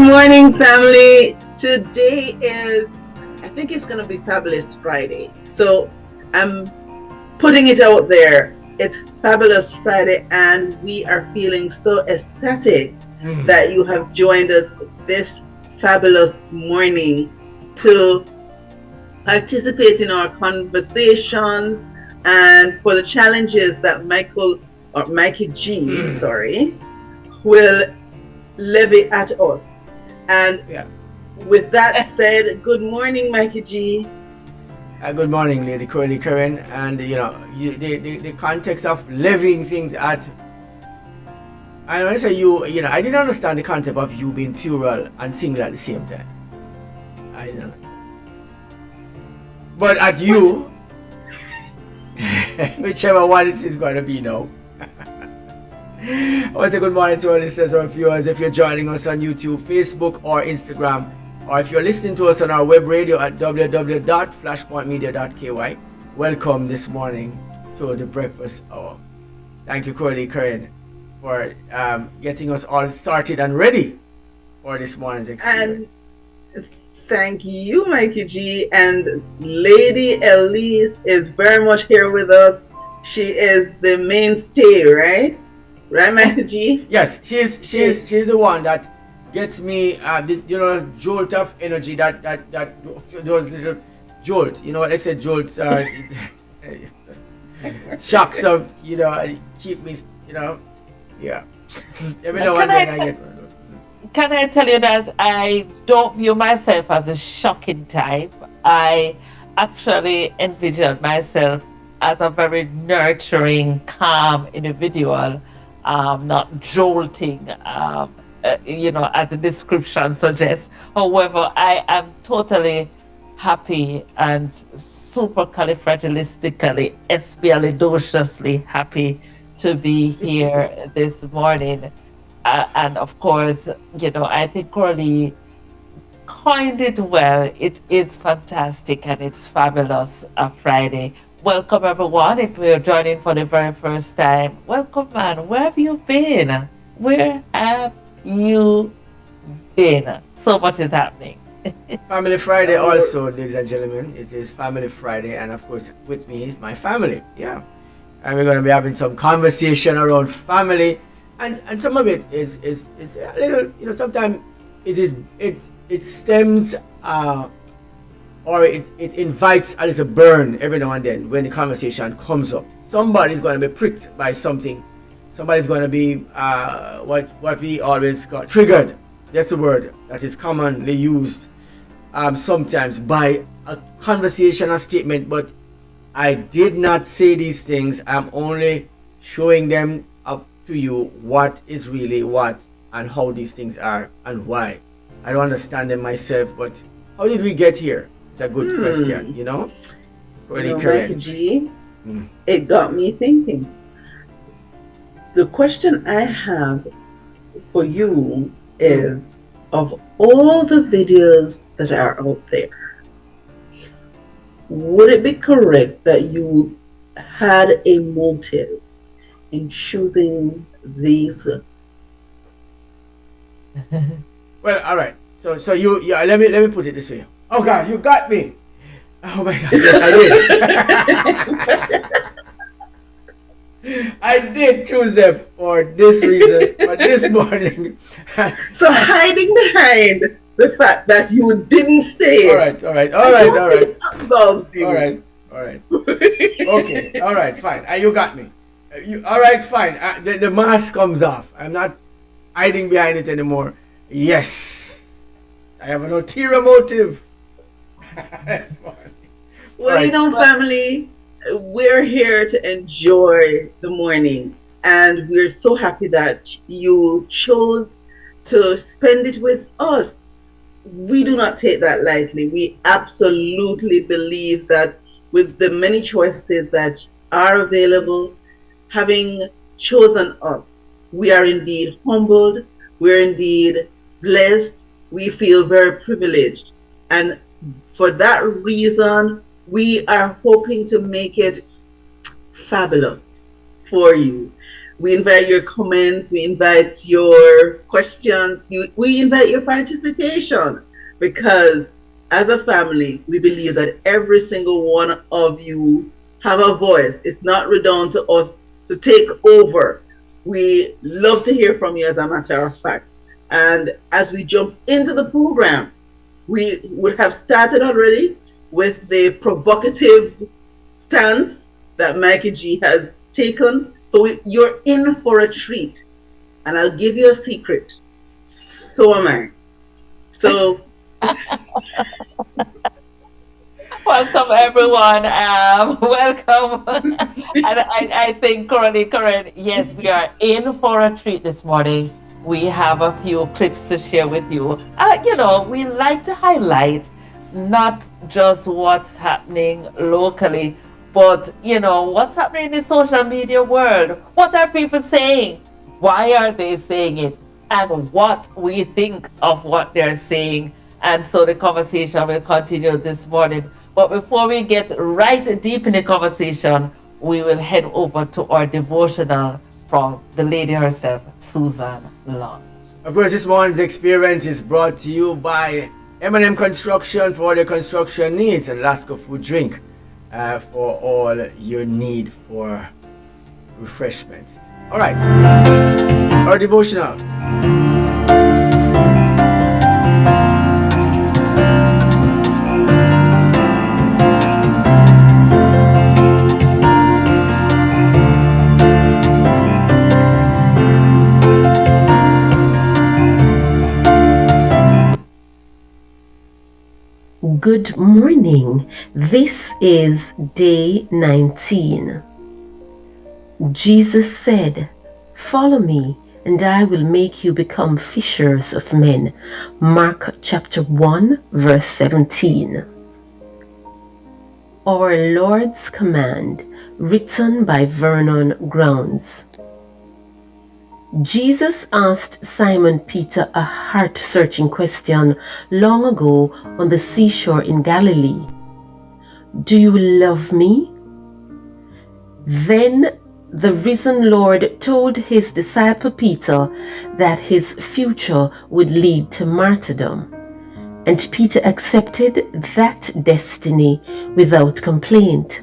morning, family. Today is, I think it's going to be Fabulous Friday. So I'm putting it out there. It's Fabulous Friday, and we are feeling so ecstatic that you have joined us this fabulous morning to participate in our conversations and for the challenges that Mikey G, will levy at us. And with that said, good morning, Mikey G. Good morning, Lady CoraleeKaren. And the context of levying things at. And when I say I didn't understand the concept of you being plural and singular at the same time. I don't know. But at you, whichever one it is going to be now. I want to say good morning to our listeners or viewers. If you're joining us on YouTube, Facebook, or Instagram, or if you're listening to us on our web radio at www.flashpointmedia.ky, welcome this morning to the breakfast hour. Thank you, CoraleeKaren, for getting us all started and ready for this morning's experience. And thank you, Mikey G. And Lady Elise is very much here with us. She is the mainstay, right? Right, Mikey G? Yes, she's the one that gets me jolt of energy that those little jolt. You know what I said, jolts shocks of keep me yeah. Every now and then I get one of those. Can I tell you that I don't view myself as a shocking type? I actually envision myself as a very nurturing, calm individual. Not jolting, as the description suggests. However, I am totally happy and supercalifragilistically, espialidociously happy to be here this morning. And of course, I think Coralie coined it well. It is fantastic and it's fabulous Friday. Welcome everyone. If we're joining for the very first time, welcome, man. Where have you been? Where have you been? So much is happening. Family Friday also, ladies and gentlemen. It is Family Friday, and of course with me is my family. Yeah. And we're gonna be having some conversation around family, and some of it is a little, sometimes it stems or it invites a little burn every now and then when the conversation comes up. Somebody's going to be pricked by something. Somebody's going to be what we always call triggered. That's the word that is commonly used sometimes by a conversation or statement. But I did not say these things. I'm only showing them up to you what is really what and how these things are and why. I don't understand them myself, but how did we get here? It's a good question, Mikey G, it got me thinking. The question I have for you is, of all the videos that are out there, would it be correct that you had a motive in choosing these? Well, all right. So you let me put it this way. Oh God, you got me! Oh my God, yes, I did. I did choose them for this reason, for this morning. So hiding behind the fact that you didn't say it. All right. Absolves you. All right. Okay, all right, fine. You got me. All right, fine. The mask comes off. I'm not hiding behind it anymore. Yes, I have an ulterior motive. That's funny. Well, right. Family, we're here to enjoy the morning, and we're so happy that you chose to spend it with us. We do not take that lightly. We absolutely believe that with the many choices that are available, having chosen us, we are indeed humbled, we're indeed blessed, we feel very privileged. And for that reason, we are hoping to make it fabulous for you. We invite your comments, we invite your questions, we invite your participation because as a family, we believe that every single one of you have a voice. It's not down to us to take over. We love to hear from you as a matter of fact. And as we jump into the program, we would have started already with the provocative stance that Mikey G has taken. So you're in for a treat. And I'll give you a secret. So am I. So Welcome everyone. Welcome. And I think CoraleeKaren, yes, we are in for a treat this morning. We have a few clips to share with you. We like to highlight not just what's happening locally, but what's happening in the social media world. What are people saying? Why are they saying it? And what we think of what they're saying. And so the conversation will continue this morning. But before we get right deep in the conversation, we will head over to our devotional from the lady herself, Susan Long. Of course, this morning's experience is brought to you by M&M Construction for all your construction needs and Lasco Food Drink for all your need for refreshment. All right, our devotional. Good morning. This is day 19. Jesus said, "Follow me, and I will make you become fishers of men." Mark chapter 1, verse 17. Our Lord's Command, written by Vernon Grounds. Jesus asked Simon Peter a heart-searching question long ago on the seashore in Galilee. "Do you love me?" Then the risen Lord told his disciple Peter that his future would lead to martyrdom, and Peter accepted that destiny without complaint.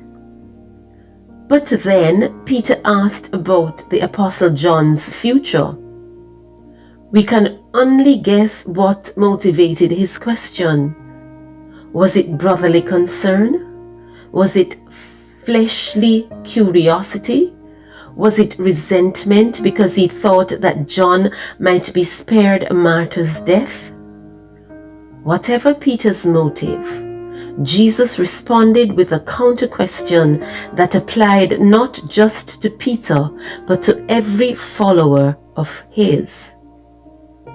But then Peter asked about the Apostle John's future. We can only guess what motivated his question. Was it brotherly concern? Was it fleshly curiosity? Was it resentment because he thought that John might be spared a martyr's death? Whatever Peter's motive, Jesus responded with a counter question that applied not just to Peter, but to every follower of his.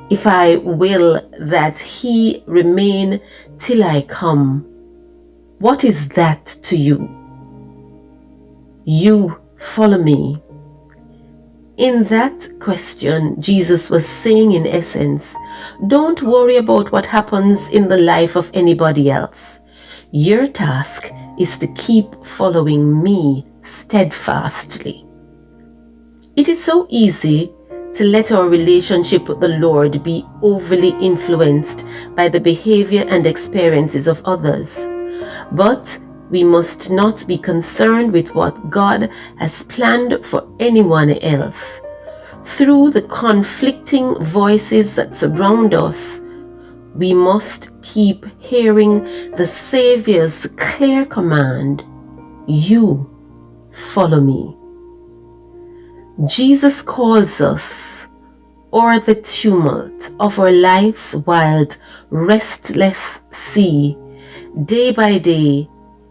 "If I will that he remain till I come, what is that to you? You follow me." In that question, Jesus was saying in essence, don't worry about what happens in the life of anybody else. Your task is to keep following me steadfastly. It is so easy to let our relationship with the Lord be overly influenced by the behavior and experiences of others. But we must not be concerned with what God has planned for anyone else. Through the conflicting voices that surround us, we must keep hearing the Savior's clear command, "You follow me." Jesus calls us o'er the tumult of our life's wild, restless sea. Day by day,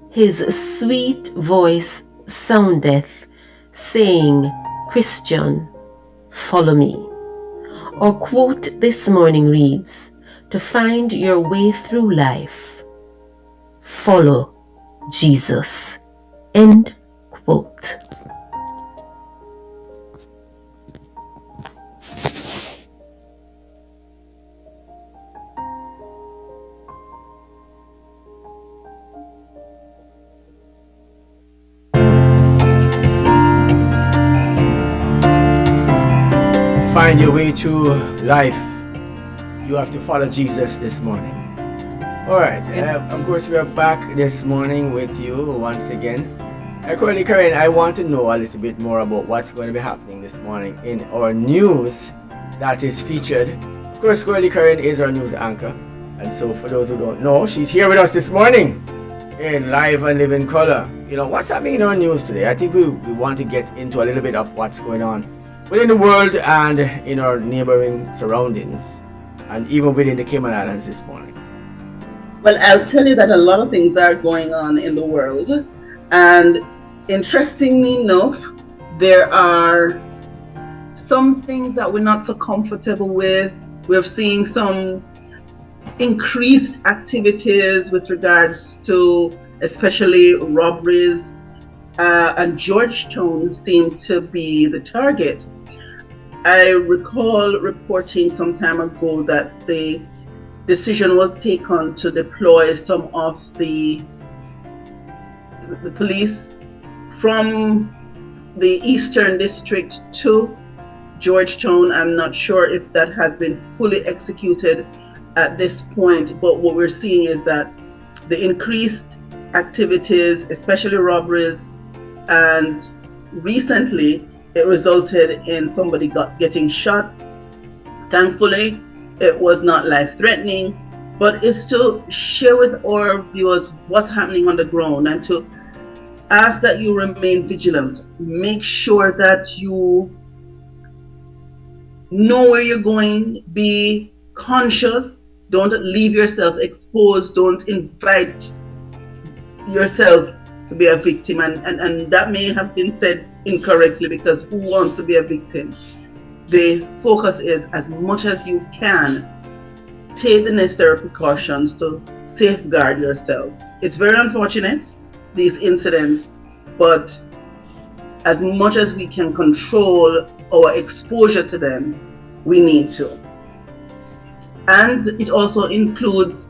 his sweet voice soundeth, saying, "Christian, follow me." Our quote this morning reads, "To find your way through life, follow Jesus." End quote. find your way through life, you have to follow Jesus this morning. Alright, of course we are back this morning with you once again. CoraleeKaren, I want to know a little bit more about what's going to be happening this morning in our news that is featured. Of course, CoraleeKaren is our news anchor. And so for those who don't know, she's here with us this morning in Live and Live in Color. You know, what's happening in our news today? I think we want to get into a little bit of what's going on within the world and in our neighboring surroundings, and even within the Cayman Islands this morning. Well, I'll tell you that a lot of things are going on in the world. And interestingly enough, there are some things that we're not so comfortable with. We're seeing some increased activities with regards to especially robberies, and Georgetown seemed to be the target. I recall reporting some time ago that the decision was taken to deploy some of the police from the Eastern District to Georgetown. I'm not sure if that has been fully executed at this point, but what we're seeing is that the increased activities, especially robberies, and recently it resulted in somebody getting shot. Thankfully, it was not life-threatening, but it's to share with our viewers what's happening on the ground and to ask that you remain vigilant. Make sure that you know where you're going, be conscious, don't leave yourself exposed, don't invite yourself to be a victim, and that may have been said incorrectly, because who wants to be a victim? The focus is, as much as you can, take the necessary precautions to safeguard yourself. It's very unfortunate, these incidents, but as much as we can control our exposure to them, we need to. And it also includes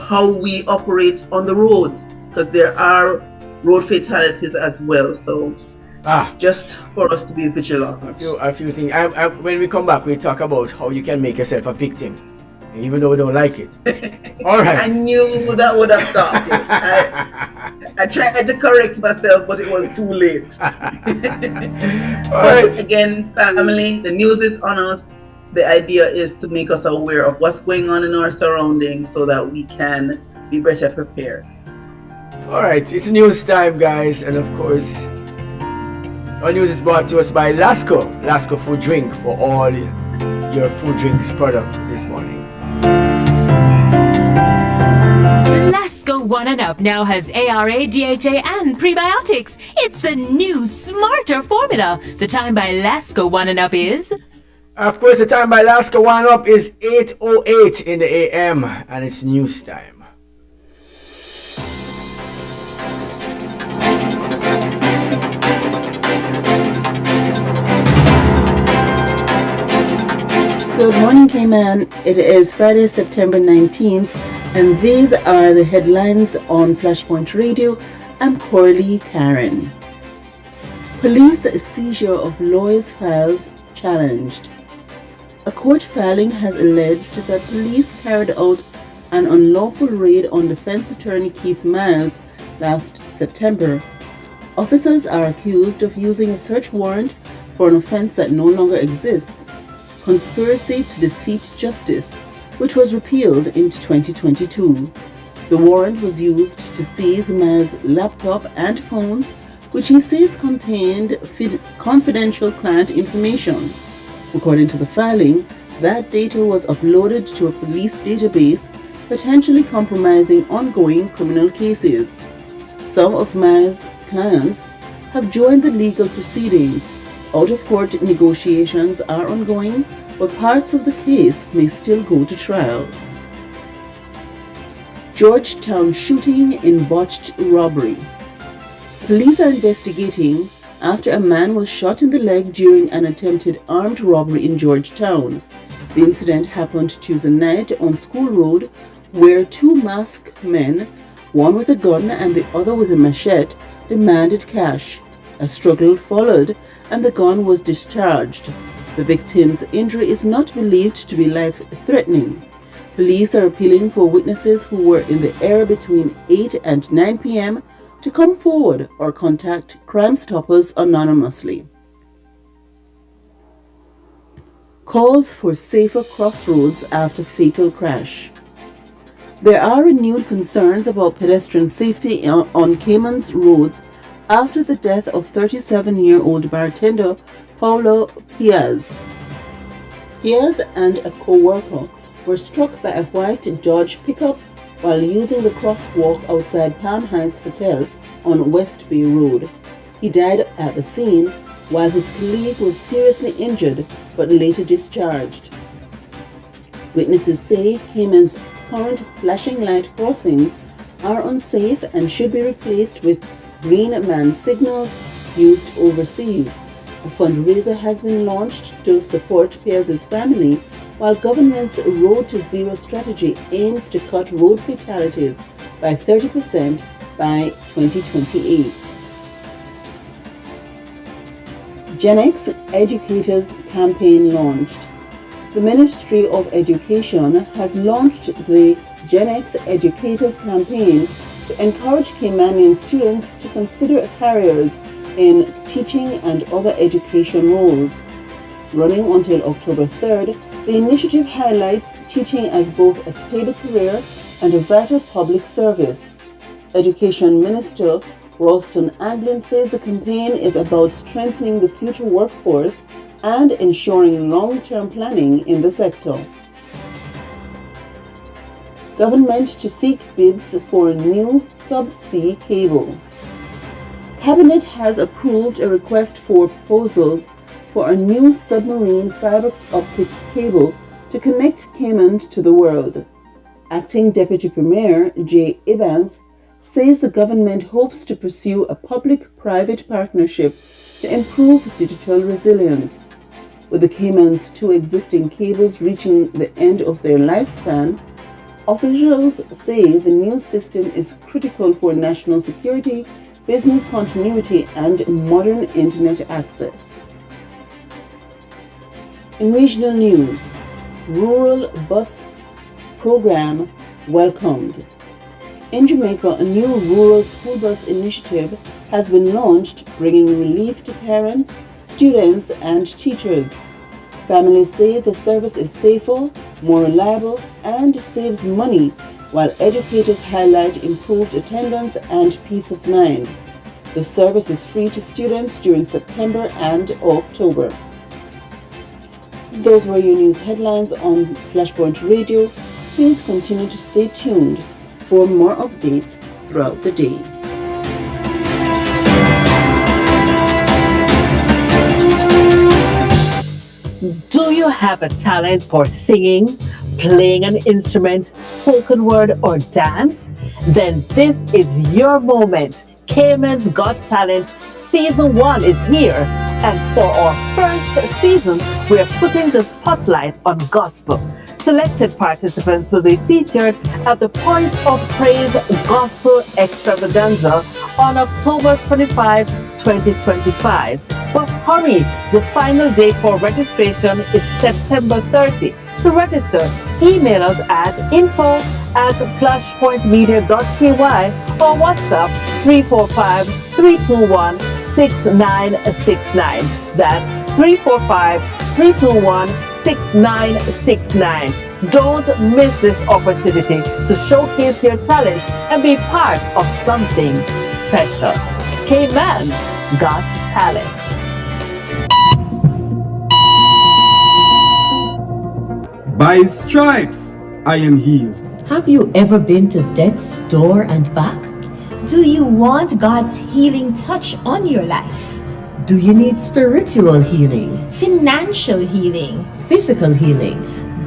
how we operate on the roads, because there are road fatalities as well. So just for us to be vigilant. A few things. When we come back, we talk about how you can make yourself a victim, even though we don't like it. All right. I knew that would have got it. I tried to correct myself, but it was too late. But again, family, the news is on us. The idea is to make us aware of what's going on in our surroundings so that we can be better prepared. All right, it's news time, guys, and of course, our news is brought to us by Lasco Food Drink, for all your food drinks products this morning. Lasco One and Up now has ARA, DHA, and prebiotics. It's the new, smarter formula. The time by Lasco One and Up is... Of course, the time by Lasco One Up is 8:08 in the AM, and it's news time. Good morning, Cayman. It is Friday, September 19th, and these are the headlines on Flashpoint Radio. I'm CoraleeKaren. Police seizure of lawyers' files challenged. A court filing has alleged that police carried out an unlawful raid on defense attorney Keith Myers last September. Officers are accused of using a search warrant for an offense that no longer exists, conspiracy to defeat justice, which was repealed in 2022. The warrant was used to seize Myers' laptop and phones, which he says contained confidential client information. According to the filing, that data was uploaded to a police database, potentially compromising ongoing criminal cases. Some of Myers' clients have joined the legal proceedings. Out-of-court negotiations are ongoing, but parts of the case may still go to trial. Georgetown shooting in botched robbery. Police are investigating after a man was shot in the leg during an attempted armed robbery in Georgetown. The incident happened Tuesday night on School Road, where two masked men, one with a gun and the other with a machete, demanded cash. A struggle followed and the gun was discharged. The victim's injury is not believed to be life-threatening. Police are appealing for witnesses who were in the area between 8 and 9 p.m. to come forward or contact Crime Stoppers anonymously. Calls for safer crossroads after fatal crash. There are renewed concerns about pedestrian safety on Cayman's roads after the death of 37-year-old bartender Paulo Piaz. Piaz and a co-worker were struck by a white Dodge pickup while using the crosswalk outside Palm Heights Hotel on West Bay Road. He died at the scene while his colleague was seriously injured but later discharged. Witnesses say Cayman's current flashing light crossings are unsafe and should be replaced with green man signals used overseas. A fundraiser has been launched to support Piaz's family, while government's Road to Zero strategy aims to cut road fatalities by 30% by 2028. Gen X Educators Campaign launched. The Ministry of Education has launched the Gen X Educators Campaign to encourage Caymanian students to consider careers in teaching and other education roles. Running until October 3rd, the initiative highlights teaching as both a stable career and a vital public service. Education Minister Ralston Anglin says the campaign is about strengthening the future workforce and ensuring long-term planning in the sector. Government to seek bids for a new subsea cable. Cabinet has approved a request for proposals for a new submarine fiber optic cable to connect Cayman to the world. Acting Deputy Premier Jay Evans says the government hopes to pursue a public-private partnership to improve digital resilience. With the Cayman's 2 existing cables reaching the end of their lifespan, officials say the new system is critical for national security, business continuity, and modern internet access. In regional news, rural bus program welcomed. In Jamaica, a new rural school bus initiative has been launched, bringing relief to parents, students, and teachers. Families say the service is safer, more reliable, and saves money, while educators highlight improved attendance and peace of mind. The service is free to students during September and October. Those were your news headlines on Flashpoint Radio. Please continue to stay tuned for more updates throughout the day. Do you have a talent for singing, playing an instrument, spoken word, or dance? Then this is your moment. Cayman's Got Talent Season 1 is here. And for our first season, we are putting the spotlight on gospel. Selected participants will be featured at the Point of Praise Gospel Extravaganza on October 25, 2025. But hurry, the final date for registration is September 30. To register, email us at info@flashpointmedia.ky or WhatsApp 345-321-6969. That's 345-321-6969. Don't miss this opportunity to showcase your talent and be part of something special. Cayman Got Talent. By His stripes, I am healed. Have you ever been to death's door and back? Do you want God's healing touch on your life? Do you need spiritual healing? Financial healing? Physical healing?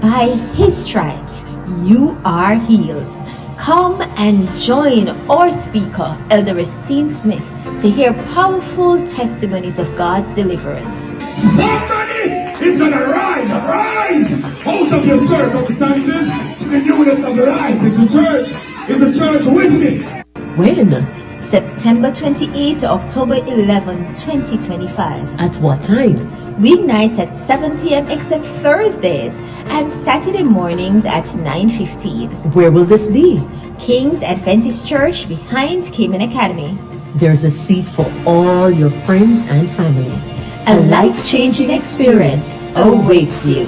By His stripes, you are healed. Come and join our speaker, Elder Racine Smith, to hear powerful testimonies of God's deliverance. Somebody is going to rise out of your circumstances to the newness of life. Is the church with me? When? September 28 to October 11, 2025. At what time? weeknights at 7 p.m. except Thursdays, and Saturday mornings at 9:15. Where will this be? King's Adventist Church behind Cayman Academy. There's a seat for all your friends and family. A life-changing experience awaits you.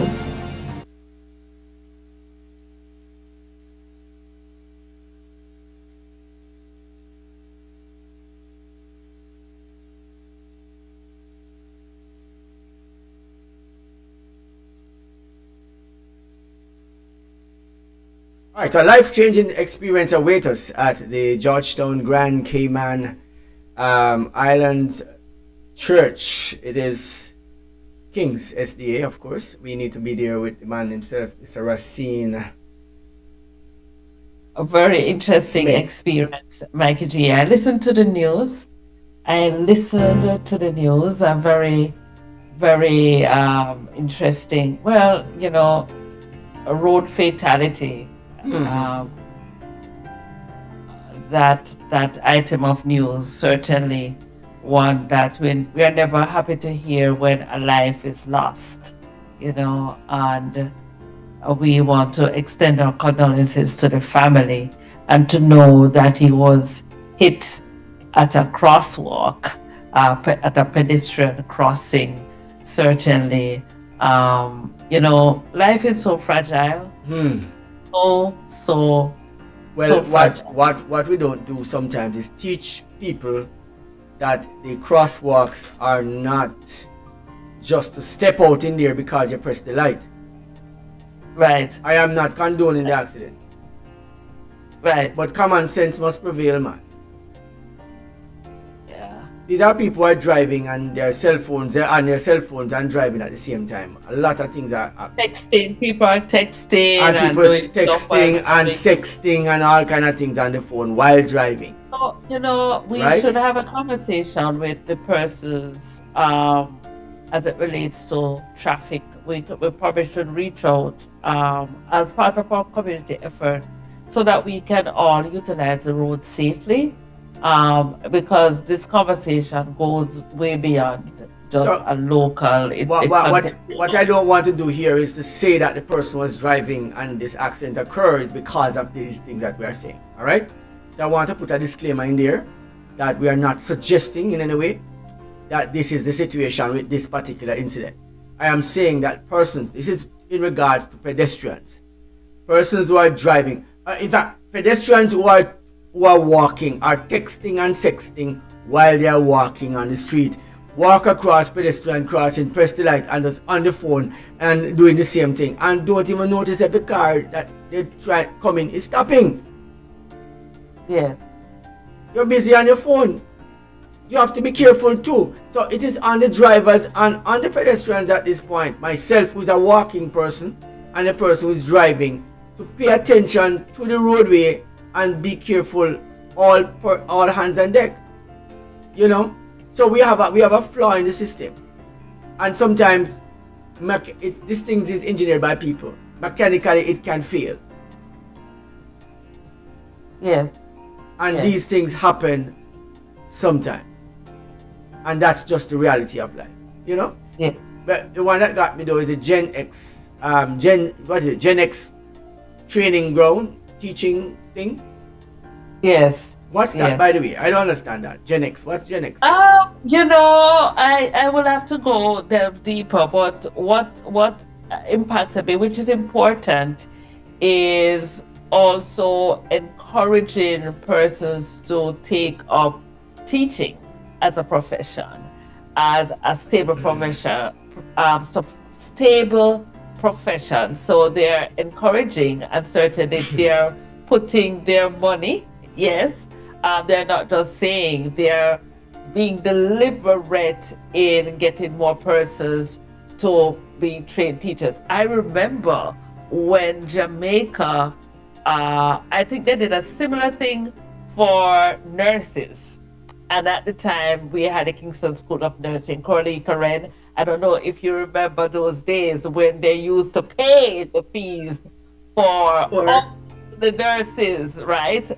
All right, so a life-changing experience awaits us at the Georgetown Grand Cayman Island Church. It is King's SDA, of course. We need to be there with the man himself, Mr. Racine. A very interesting Smith. experience, Mikey G. I listened to the news. I'm very, very interesting. Well, a road fatality. That item of news, certainly one that we are never happy to hear when a life is lost, and we want to extend our condolences to the family, and to know that he was hit at a crosswalk, at a pedestrian crossing. Certainly, life is so fragile. So what we don't do sometimes is teach people that the crosswalks are not just to step out in there because you press the light. Right. I am not condoning the accident. Right. But common sense must prevail, man. Yeah. These are people who are driving and they're on their cell phones and driving at the same time. A lot of things are texting. People are texting and people doing texting and sexting and all kind of things on the phone while driving. So, we Right? should have a conversation with the persons as it relates to traffic. We probably should reach out as part of our community effort so that we can all utilize the road safely, because this conversation goes way beyond just a local. What I don't want to do here is to say that the person was driving and this accident occurs because of these things that we are saying. All right? So I want to put a disclaimer in there that we are not suggesting in any way that this is the situation with this particular incident. I am saying that this is in regards to pedestrians, persons who are driving. In fact, pedestrians who are walking are texting and sexting while they are walking on the street. Walk across pedestrian crossing, press the light, and just on the phone and doing the same thing, and don't even notice that the car that they try coming is stopping. Yeah. You're busy on your phone. You have to be careful too. So it is on the drivers and on the pedestrians at this point, myself who's a walking person and the person who's driving, to pay attention to the roadway and be careful, all hands on deck. So we have a flaw in the system, and sometimes these things is engineered by people. Mechanically it can fail. Yes. And these things happen sometimes. And that's just the reality of life, Yeah. But the one that got me though is a Gen X, Gen X training ground, teaching thing. Yes. What's that, by the way? I don't understand that. Gen X, what's Gen X? I will have to go delve deeper, but what impacted me, which is important, is also encouraging persons to take up teaching as a profession, as a stable profession, stable profession. So they're encouraging, and certainly they're putting their money. Yes, they're not just saying, they're being deliberate in getting more persons to be trained teachers. I remember when Jamaica, I think they did a similar thing for nurses. And at the time, we had a Kingston School of Nursing, CoraleeKaren. I don't know if you remember those days when they used to pay the fees for all the nurses, right?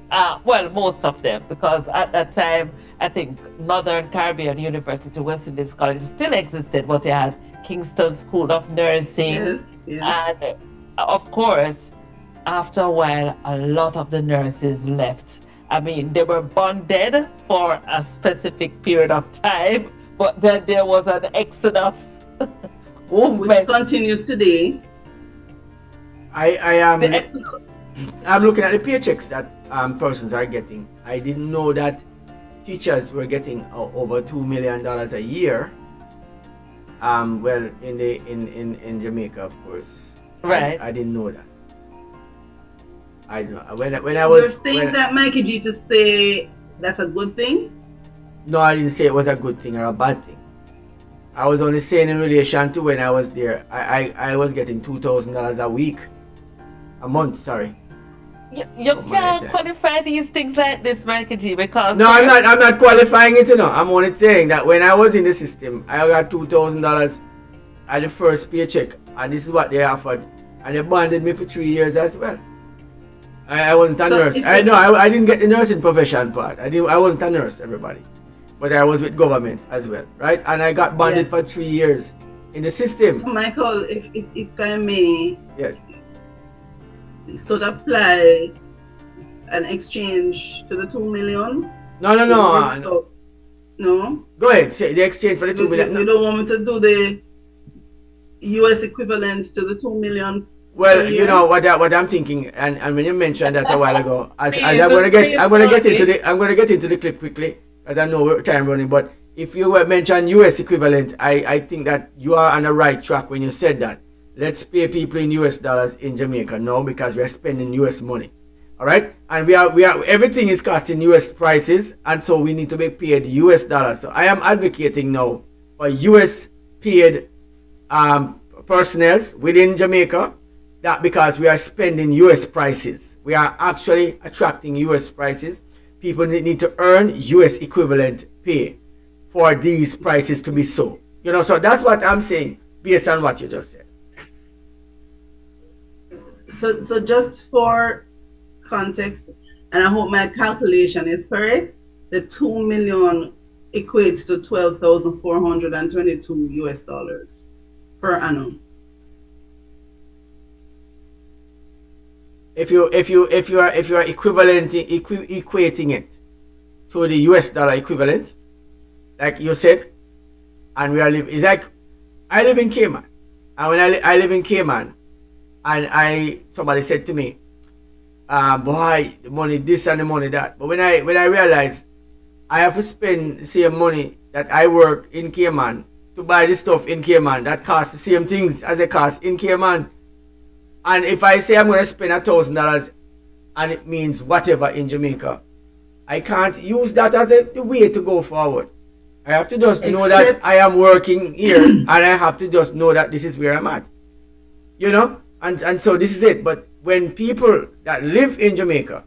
Well, most of them, because at that time, I think Northern Caribbean University, West Indies College still existed, but they had Kingston School of Nursing. Yes, yes. And of course, after a while, a lot of the nurses left. I mean, they were bonded for a specific period of time, but then there was an exodus Which movement. continues today. I am. The exodus. I'm looking at the paychecks that persons are getting. I didn't know that teachers were getting over $2 million a year. Well, in Jamaica, of course. Right. I didn't know that. I don't know. When I was. You're saying that, Mikey G, to say that's a good thing? No, I didn't say it was a good thing or a bad thing. I was only saying in relation to when I was there. I was getting $2,000 a week. A month, sorry. You can't qualify these things like this, Mikey G, because No, I'm not qualifying it, you know. I'm only saying that when I was in the system, I got $2,000 at the first paycheck, and this is what they offered, and they bonded me for 3 years as well. I wasn't a nurse. I didn't get the nursing profession part. I wasn't a nurse, everybody, but I was with government as well, right? And I got bonded for 3 years in the system. So, Michael, if I may, Yes. sort of apply an exchange to the 2 million. No. So, no. Go ahead. Say the exchange for the 2 million. You don't want me to do the US equivalent to the 2 million. Well, you know what I'm thinking, and when you mentioned that a while ago, I'm gonna get into the clip quickly, as I know we're time running. But if you mention US equivalent, I think that you are on the right track when you said that. Let's pay people in US dollars in Jamaica now because we are spending US money. All right, and we are everything is costing US prices, and so we need to be paid US dollars. So I am advocating now for US paid personnel within Jamaica. That because we are spending US prices. We are actually attracting US prices. People need to earn US equivalent pay for these prices to be so. You know, so that's what I'm saying based on what you just said. So just for context, and I hope my calculation is correct, the 2 million equates to 12,422 US dollars per annum. If you are equating it to the US dollar equivalent, like you said, and it's like I live in Cayman, and when I live in Cayman, and somebody said to me, boy, the money this and the money that. But when I realized I have to spend the same money that I work in Cayman to buy the stuff in Cayman that costs the same things as it costs in Cayman. And if I say I'm going to spend $1,000 and it means whatever in Jamaica, I can't use that as the way to go forward. I have to just know that I am working here and I have to just know that this is where I'm at. You know? And so this is it. But when people that live in Jamaica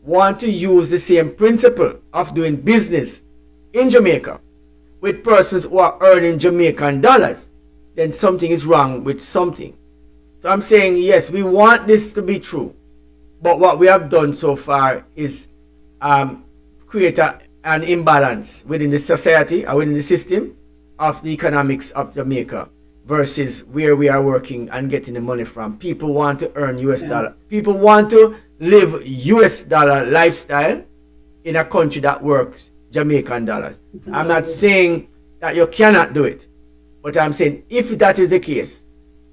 want to use the same principle of doing business in Jamaica with persons who are earning Jamaican dollars, then something is wrong with something. So I'm saying, yes, we want this to be true. But what we have done so far is create an imbalance within the society or within the system of the economics of Jamaica versus where we are working and getting the money from. People want to earn US dollar. People want to live US dollar lifestyle in a country that works Jamaican dollars. I'm not saying that you cannot do it. But I'm saying if that is the case,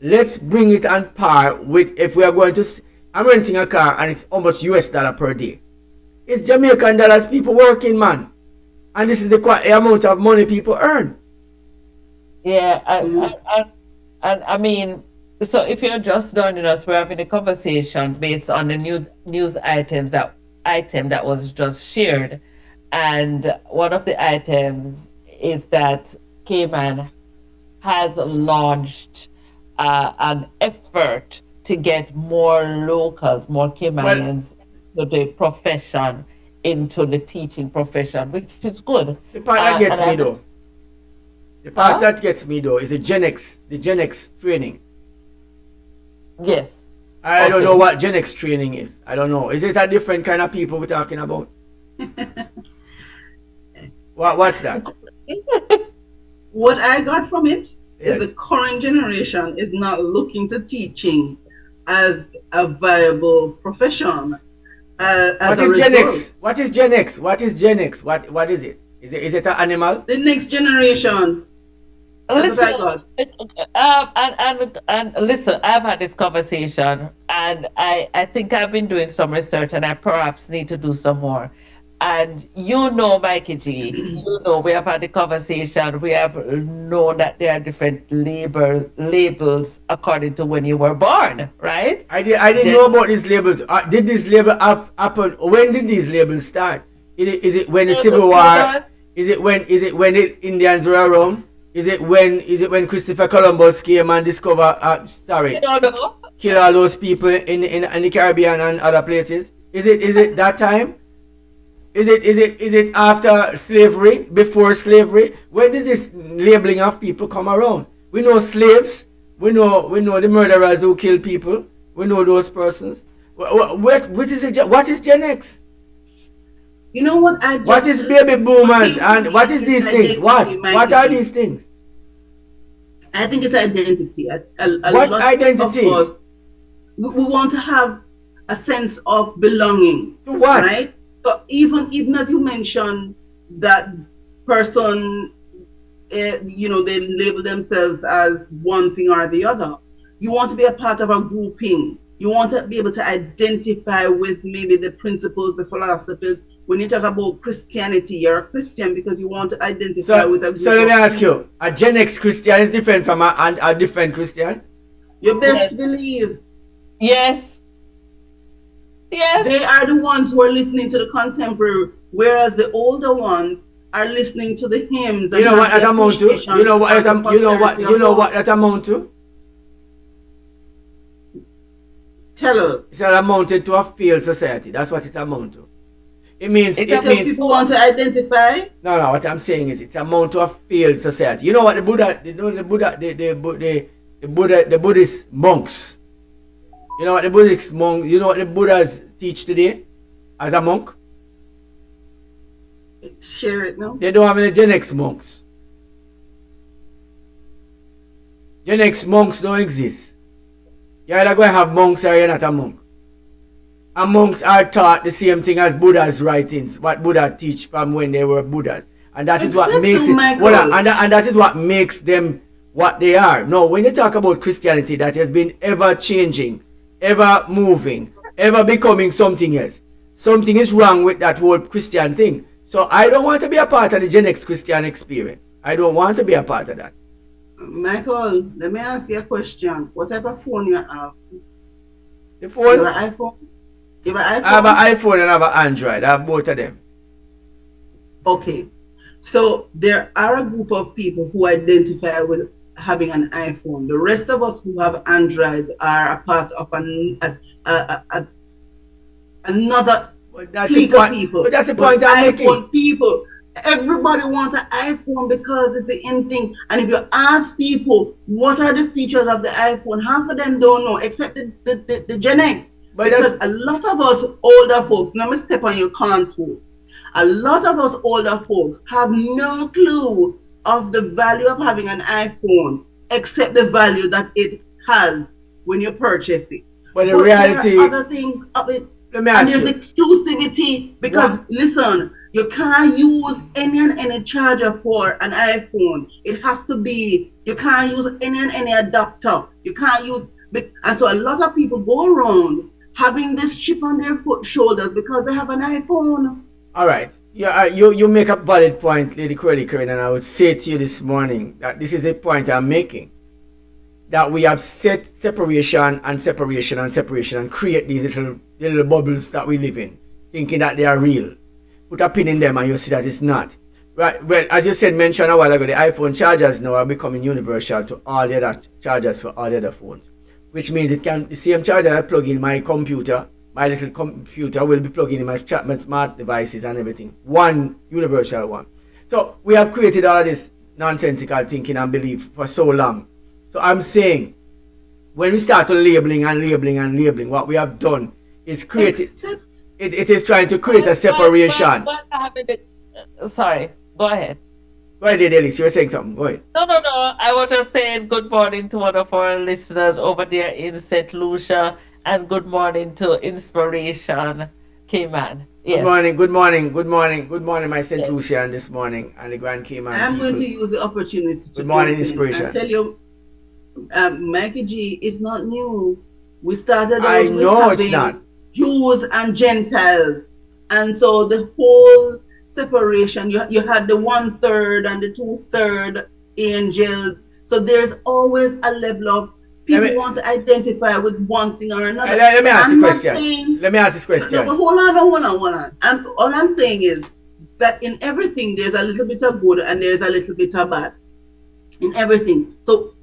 let's bring it on par with if we are going to. I'm renting a car and it's almost US dollar per day. It's Jamaican dollars people working, man. And this is the amount of money people earn. Yeah, and I mean, so if you're just joining us, we're having a conversation based on the new news item that was just shared. And one of the items is that Cayman has launched an effort to get more locals, more Caymanians to the profession, into the teaching profession, which is good. The part that gets me though. The part that gets me though is the Gen X training. Yes. I don't Okay. know what Gen X training is. I don't know. Is it a different kind of people we're talking about? What's that? What I got from it is Yes. the current generation is not looking to teaching as a viable profession. As What a is Gen result, X? What is Gen X? What is Gen X? What is it? Is it an animal? the next generation. That's what I got. And listen, I've had this conversation, and I think I've been doing some research, and I perhaps need to do some more. And you know, Mikey G, you know, we have had the conversation. We have known that there are different labels according to when you were born, right? I didn't know about these labels. Did this label happen? When did these labels start? Is it when the Civil War? Is it when the Indians were around? Is it when Christopher Columbus came and discovered kill all those people in the Caribbean and other places? Is it that time? Is it after slavery? Before slavery? When did this labeling of people come around? We know slaves. We know the murderers who kill people. We know those persons. What is Gen X? You know what I just, What is baby boomers and what is these things? What are these things? I think it's identity. A What lot identity? Of us, we want to have a sense of belonging. To what? Right? So even as you mentioned, that person, they label themselves as one thing or the other. You want to be a part of a grouping. You want to be able to identify with maybe the principles, the philosophies. When you talk about Christianity, you're a Christian because you want to identify with a group. So let me ask you, a Gen X Christian is different from a different Christian? You best believe. Yes. Yes. They are the ones who are listening to the contemporary, whereas the older ones are listening to the hymns. You know what that amount to? You know what that amount to? Tell us. It's amounted to a failed society. That's what it amounts to. It means people want to identify. No. What I'm saying is it's amount to a failed society. You know what the Buddhist monks. You know what the Buddhist monks. You know what the Buddhas teach today, as a monk. Share it now. They don't have any Gen X monks. Gen X monks don't exist. You're either going to have monks or you're not a monk. And monks are taught the same thing as Buddha's writings, what Buddha teach from when they were Buddhas. And that is what makes it, and that is what makes them what they are. No, when you talk about Christianity that has been ever changing, ever moving, ever becoming something else, something is wrong with that whole Christian thing. So I don't want to be a part of the Gen X Christian experience. I don't want to be a part of that. Michael, let me ask you a question. What type of phone you have? The phone? You have an iPhone? I have an iPhone and I have an Android. I have both of them. Okay. So there are a group of people who identify with having an iPhone. The rest of us who have Androids are a part of another clique of people. But that's the point I'm making. iPhone people. Everybody wants an iPhone because it's the in thing. And if you ask people what are the features of the iPhone, half of them don't know, except the Gen X. But because a lot of us older folks, let me step on your contour. A lot of us older folks have no clue of the value of having an iPhone, except the value that it has when you purchase it. But the reality, there are other things of it. Let me ask and there's exclusivity because listen, you can't use any charger for an iPhone. It has to be, you can't use any adapter. You can't use, and so a lot of people go around having this chip on their shoulders because they have an iPhone. All right. Yeah, you make a valid point, Lady CoraleeKaren, and I would say to you this morning that this is a point I'm making. That we have set separation and create these little bubbles that we live in, thinking that they are real. Put a pin in them and you see that it's not. Right. Well, as you said, mentioned a while ago, the iPhone chargers now are becoming universal to all the other chargers for all the other phones. Which means the same charger I plug in my computer, my little computer will be plugging in my smart devices and everything. One universal one. So we have created all of this nonsensical thinking and belief for so long. So I'm saying when we start to labeling, what we have done is created. It is trying to create a separation. Sorry, go ahead. Go ahead, Elise. You were saying something. Go ahead. No. I was just saying good morning to one of our listeners over there in St. Lucia, and good morning to Inspiration Cayman. Yes. Good morning, my St. Lucia this morning and the Grand Cayman. I'm going to use the opportunity to good morning, Inspiration. I tell you, Mikey G, it's not new. We started out I with know it's having not. Jews and Gentiles, and so the whole separation. You had the 1/3 and the 2/3 angels. So there's always a level of people want to identify with one thing or another. Let me ask this question. No, but hold on. All I'm saying is that in everything there's a little bit of good and there's a little bit of bad. In everything. So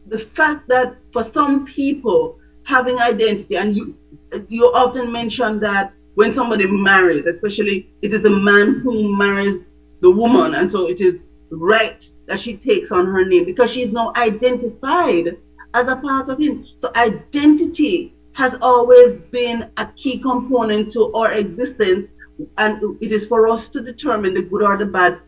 the fact that for some people having identity, and you often mention that when somebody marries, especially it is the man who marries the woman, and so it is right that she takes on her name because she's now identified as a part of him. So identity has always been a key component to our existence, and it is for us to determine the good or the bad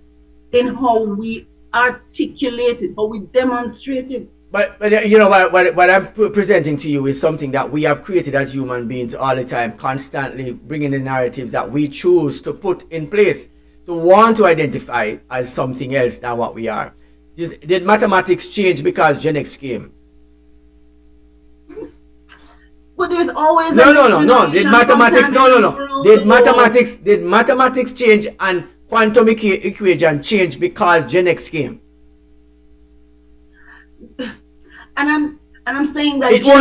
in how we articulate it, how we demonstrate it. But you know what I'm presenting to you is something that we have created as human beings all the time, constantly bringing the narratives that we choose to put in place to want to identify as something else than what we are. Did mathematics change because Gen X came? But there's always no. Did mathematics change and quantum equation change because Gen X came? And I'm saying that it will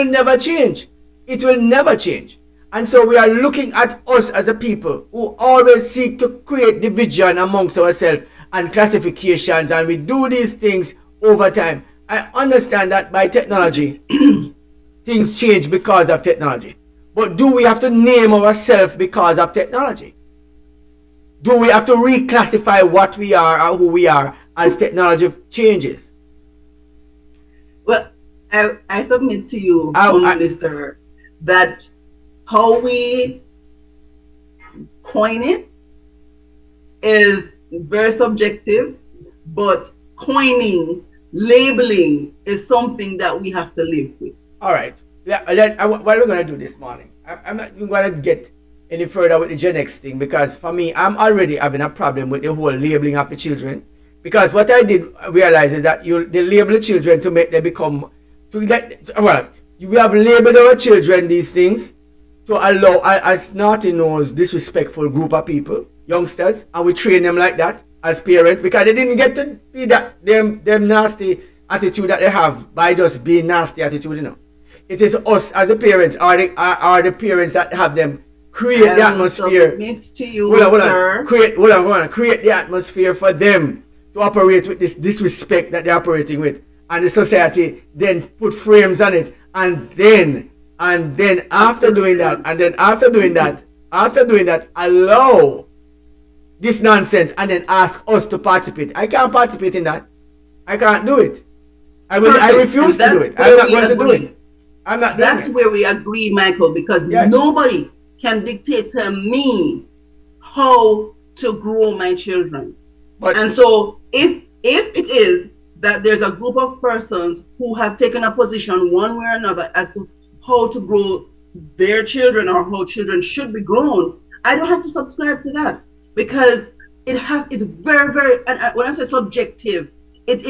never change. It will never change. And so we are looking at us as a people who always seek to create division amongst ourselves and classifications, and we do these things over time. I understand that by technology things change because of technology. But do we have to name ourselves because of technology? Do we have to reclassify what we are or who we are as technology changes? Well, I submit to you, humbly, sir, that how we coin it is very subjective, but coining, labeling is something that we have to live with. All right. What are we going to do this morning? I'm not even going to get any further with the Gen X thing, because for me, I'm already having a problem with the whole labeling of the children. Because what I did realize is that they label the children to make them become, we have labeled our children these things to allow a snotty-nosed, disrespectful group of people, youngsters, and we train them like that as parents because they didn't get to be that them nasty attitude that they have by just being nasty attitude, you know. It is us as the parents are the parents that have them create the atmosphere. To you, sir. Create the atmosphere for them to operate with this disrespect that they're operating with, and the society then put frames on it, and then after doing that, allow this nonsense and then ask us to participate. I can't participate in that. I can't do it. I refuse to do it. I'm not going to do it. I'm not doing That's where we agree, Michael, because nobody can dictate to me how to grow my children. And so if it is that there's a group of persons who have taken a position one way or another as to how to grow their children or how children should be grown, I don't have to subscribe to that, because it's very, very, and when I say subjective, it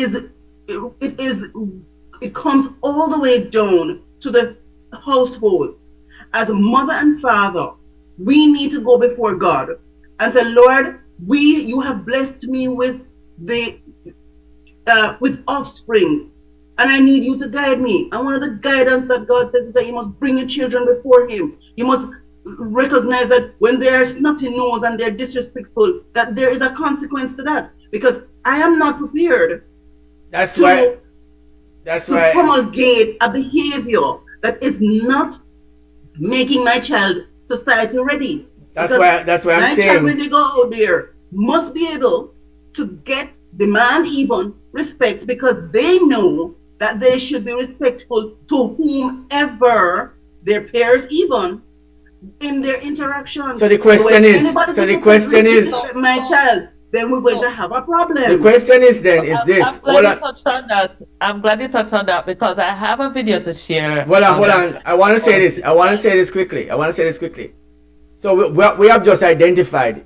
comes all the way down to the household. As a mother and father, we need to go before God and say, Lord, you have blessed me with offsprings, and I need you to guide me. And one of the guidance that God says is that you must bring your children before him. You must recognize that when they're snotty nose and they're disrespectful, that there is a consequence to that, because I am not prepared to promulgate a behavior that is not making my child society ready. That's why I'm saying child, when they go out there, must be able to demand even respect, because they know that they should be respectful to whomever their peers, even in their interactions. So the question is, my child, then we're going to have a problem. The question is then, is this? I'm glad you touched on that. I'm glad you touched on that because I have a video to share. Hold on. I want to say this quickly. So what we have just identified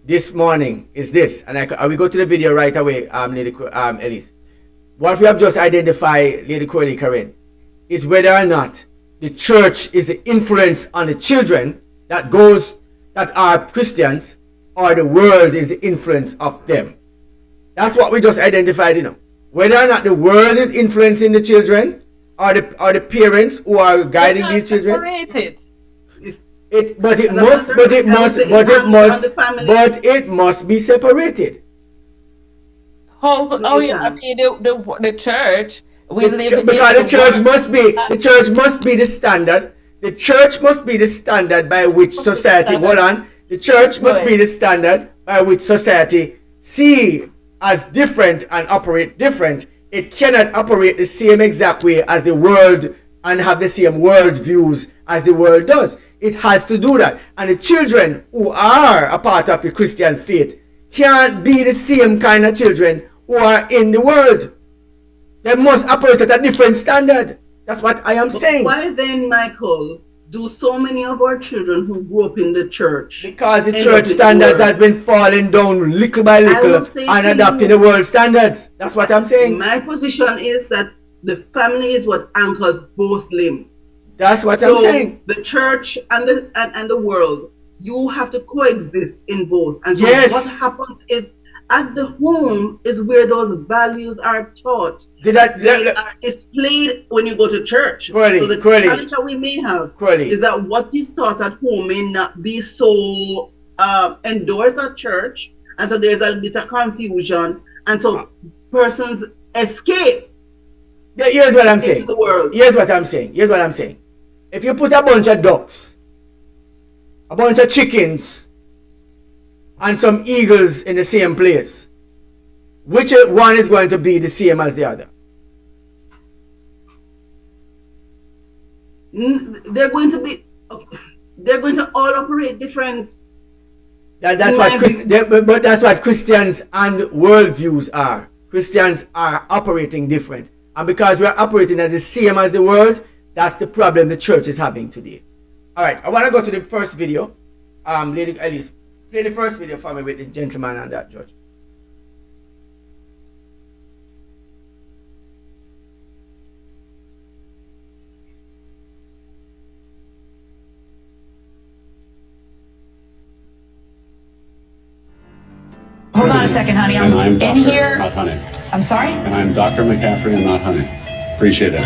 this morning is this, and I will go to the video right away, Lady Elise. What we have just identified, Lady CoraleeKaren, is whether or not the church is the influence on the children that are Christians, or the world is the influence of them. That's what we just identified, Whether or not the world is influencing the children, or the parents who are guiding these children. Separated. It must be separated. Oh yeah, I mean the church. Because the church must be the standard. The church must be the standard by which society. Hold on. The church must be the standard by which society see as different and operate different. It cannot operate the same exact way as the world and have the same world views as the world does. It has to do that. And the children who are a part of the Christian faith can't be the same kind of children who are in the world. They must operate at a different standard. That's what I am saying. Why then, Michael, do so many of our children who grew up in the church? Because the church standards have been falling down little by little and adopting the world standards. That's what I'm saying. My position is that the family is what anchors both limbs. That's what I'm saying. The church and the world, you have to coexist in both. And so what happens is, at the home is where those values are taught. They are displayed when you go to church. So the challenge that we may have is that what is taught at home may not be so endorsed at church, and so there's a bit of confusion, and so persons escape. Here's what I'm saying. Into the world. Here's what I'm saying. If you put a bunch of ducks, a bunch of chickens, and some eagles in the same place, which one is going to be the same as the other? They're going to all operate different. That's what Christians and worldviews are. Christians are operating different, and because we are operating as the same as the world, that's the problem the church is having today. All right, I want to go to the first video. Lady Elise, play the first video for me with the gentleman and that judge. Hold on a second, honey. I'm in here. Not honey. I'm sorry? And I'm Dr. McCaffrey and not honey. Appreciate it.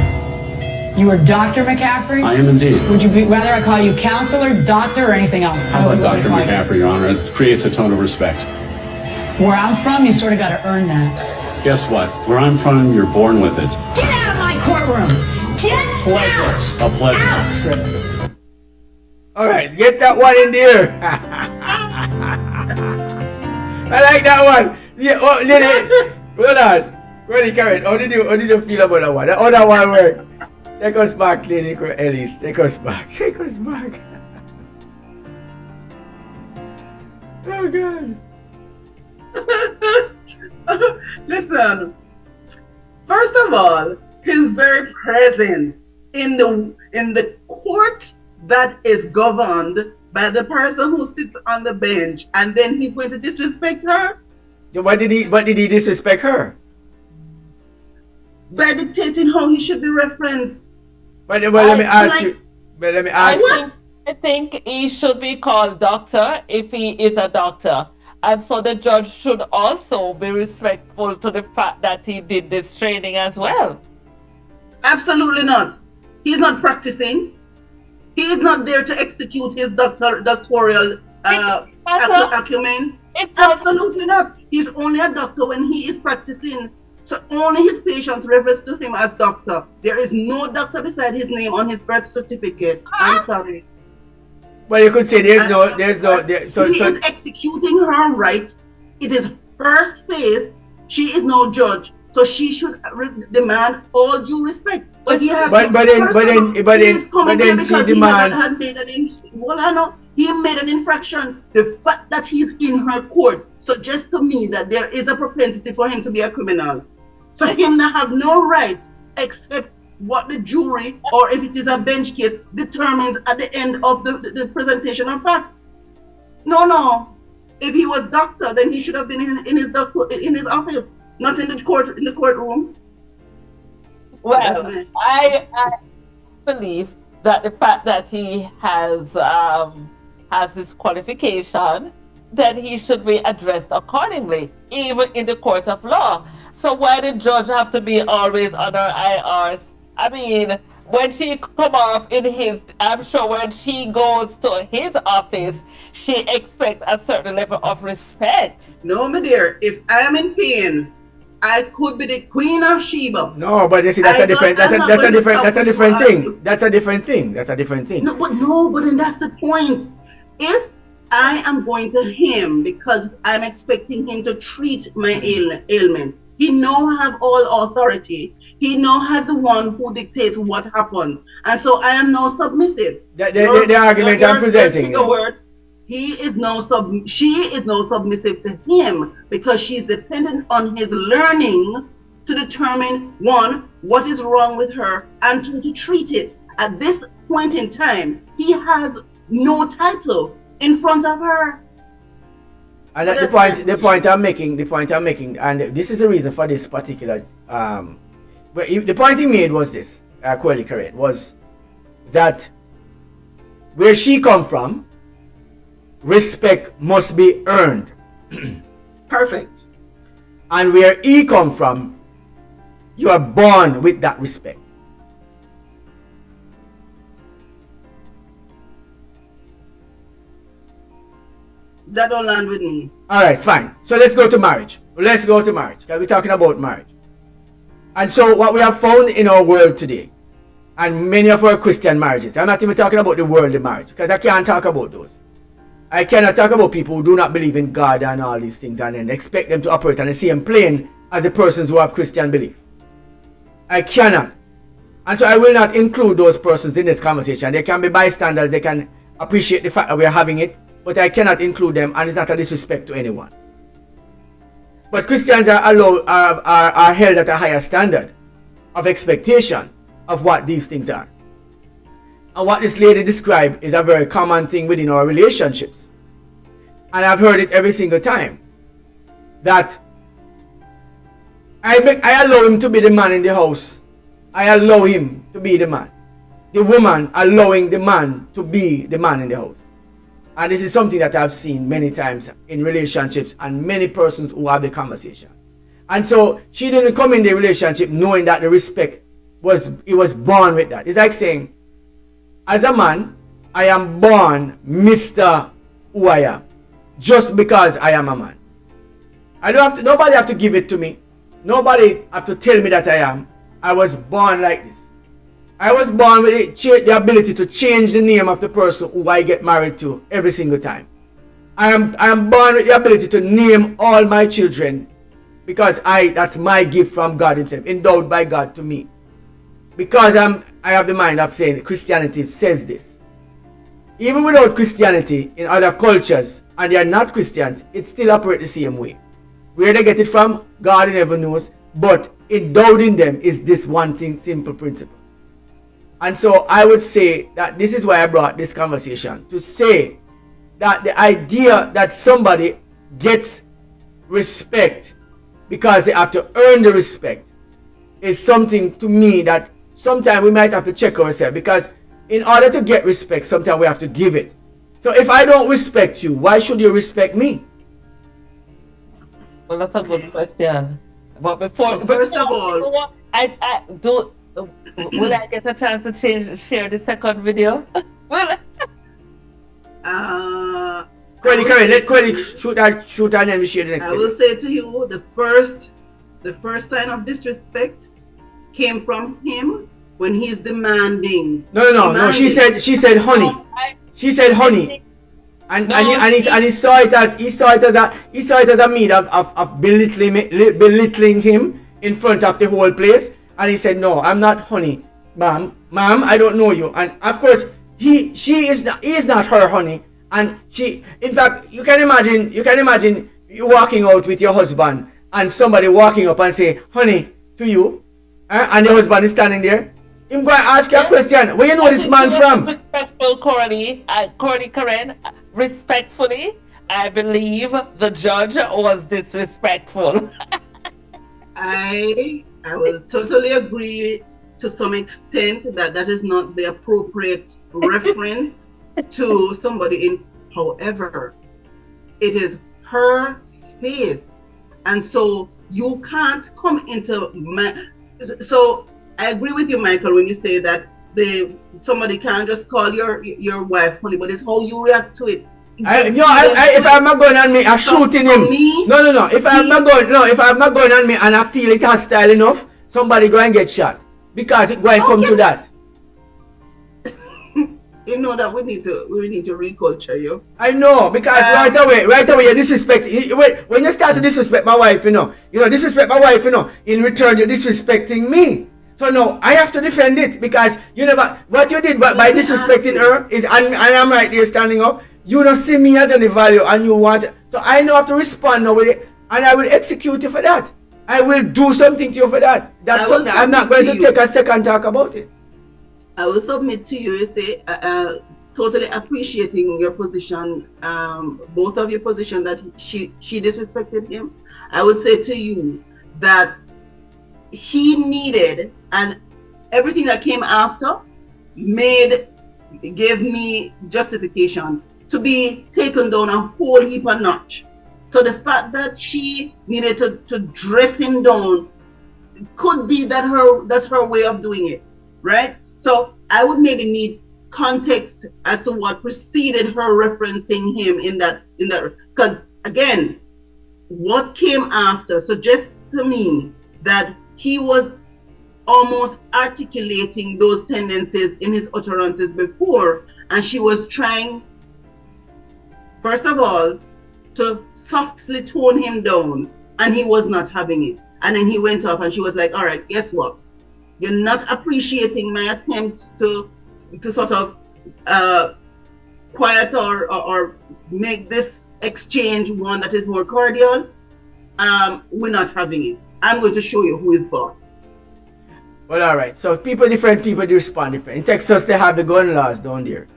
You are Dr. McCaffrey? I am indeed. Would you rather I call you counselor, doctor, or anything else? How about Dr. McCaffrey, Your Honor? It creates a tone of respect. Where I'm from, you sort of got to earn that. Guess what? Where I'm from, you're born with it. Get out of my courtroom! Get out! A pleasure. Out! All right, get that one in there. I like that one. Yeah, hold on. CoraleeKaren, how did you feel about that one? The other one worked. Take us back, Lady Elise. Take us back. Oh God. Listen. First of all, his very presence in the court that is governed by the person who sits on the bench, and then he's going to disrespect her. Why did he disrespect her? By dictating how he should be referenced. Let me ask you. I think he should be called doctor if he is a doctor. And so the judge should also be respectful to the fact that he did this training as well. Absolutely not. He's not practicing. He is not there to execute his doctoral acumens. Absolutely not. He's only a doctor when he is practicing. So only his patients refer to him as doctor. There is no doctor beside his name on his birth certificate. I'm sorry. Well, you could say there's no. He is executing her right. It is her space. She is no judge, so she should demand all due respect. But he has but then she demands. He made an infraction. The fact that he's in her court suggests to me that there is a propensity for him to be a criminal. So him not have no right except what the jury, or if it is a bench case, determines at the end of the presentation of facts. No. If he was doctor, then he should have been in his office, not in the courtroom. Well, I believe that the fact that he has this qualification, then he should be addressed accordingly, even in the court of law. So why did judge have to be always on her IRs? I mean, when she come off in his, I'm sure when she goes to his office, she expects a certain level of respect. No, my dear, if I am in pain, I could be the Queen of Sheba. No, but you see, that's a different thing. That's a different thing. No, but then that's the point. If I am going to him because I'm expecting him to treat my ailment, he now have all authority. He now has the one who dictates what happens, and so I am now submissive. The argument I'm presenting. She is now submissive to him because she's dependent on his learning to determine, one, what is wrong with her, and two, to treat it. At this point in time, he has no title in front of her. And the point I'm making, and this is the reason for this particular, the point he made was this, CoraleeKaren, was that where she come from, respect must be earned. Perfect. And where he come from, you are born with that respect. That don't land with me. All right, fine. So let's go to marriage. Let's go to marriage. Because we're talking about marriage. And so what we have found in our world today, and many of our Christian marriages, I'm not even talking about the worldly marriage, because I can't talk about those. I cannot talk about people who do not believe in God and all these things and then expect them to operate on the same plane as the persons who have Christian belief. I cannot. And so I will not include those persons in this conversation. They can be bystanders, they can appreciate the fact that we are having it, but I cannot include them, and it's not a disrespect to anyone. But Christians are held at a higher standard of expectation of what these things are. And what this lady described is a very common thing within our relationships. And I've heard it every single time. That I allow him to be the man in the house. I allow him to be the man. The woman allowing the man to be the man in the house. And this is something that I've seen many times in relationships and many persons who have the conversation. And so she didn't come in the relationship knowing that the respect he was born with that. It's like saying, as a man, I am born Mr. who I am, just because I am a man. Nobody have to give it to me. Nobody have to tell me that I am. I was born like this. I was born with the ability to change the name of the person who I get married to every single time. I am born with the ability to name all my children because that's my gift from God himself, endowed by God to me. Because I have the mind of saying Christianity says this. Even without Christianity in other cultures, and they are not Christians, it still operates the same way. Where they get it from, God never knows, but endowed in them is this one thing, simple principle. And so I would say that this is why I brought this conversation, to say that the idea that somebody gets respect because they have to earn the respect is something to me that sometimes we might have to check ourselves, because in order to get respect, sometimes we have to give it. So if I don't respect you, why should you respect me? Well, that's a good question. But first of all, will I get a chance to share the second video? CoraleeKaren, let Coralee shoot and then we share the next video. I will say to you, the first sign of disrespect came from him when he's demanding. No. She said honey. She said honey. And No, he saw it as a means of belittling him in front of the whole place. And he said, "No, I'm not honey, ma'am, I don't know you." And of course, he is not her honey. And she, in fact, you can imagine you walking out with your husband and somebody walking up and say, "Honey," to you, and the husband is standing there. I'm going to ask you a question. Where you know this man from? Respectful, CoraleeKaren. Respectfully, I believe the judge was disrespectful. I will totally agree to some extent that is not the appropriate reference to somebody in. However, it is her space, and so you can't come into my. So I agree with you, Michael, when you say that somebody can't just call your wife honey, but it's how you react to it. If I'm not going on me, I'm shooting him. No. If I'm not going on me and I feel it hostile enough, somebody go and get shot because it going to come to that. You know that we need to reculture you. I know, because right away you disrespect. When you start to disrespect my wife, disrespect my wife, in return you're disrespecting me. So no, I have to defend it because what you did by disrespecting her is, and I'm right there standing up. You don't see me as any value, and you want. So I know I have to respond now with it, and I will execute you for that. I will do something to you for that. That's something I'm not going to take a second talk about it. I will submit to you. You say, totally appreciating your position, both of your position that she disrespected him. I would say to you that he needed, and everything that came after gave me justification to be taken down a whole heap a notch. So the fact that she needed to dress him down could be that's her way of doing it, right? So I would maybe need context as to what preceded her referencing him in that, because again, what came after suggests to me that he was almost articulating those tendencies in his utterances before, and she was trying, first of all, to softly tone him down, and he was not having it. And then he went off and she was like, all right, guess what? You're not appreciating my attempt to sort of quiet or make this exchange one that is more cordial. We're not having it. I'm going to show you who is boss. Well, all right. So different people do respond different. In Texas, they have the gun laws down there,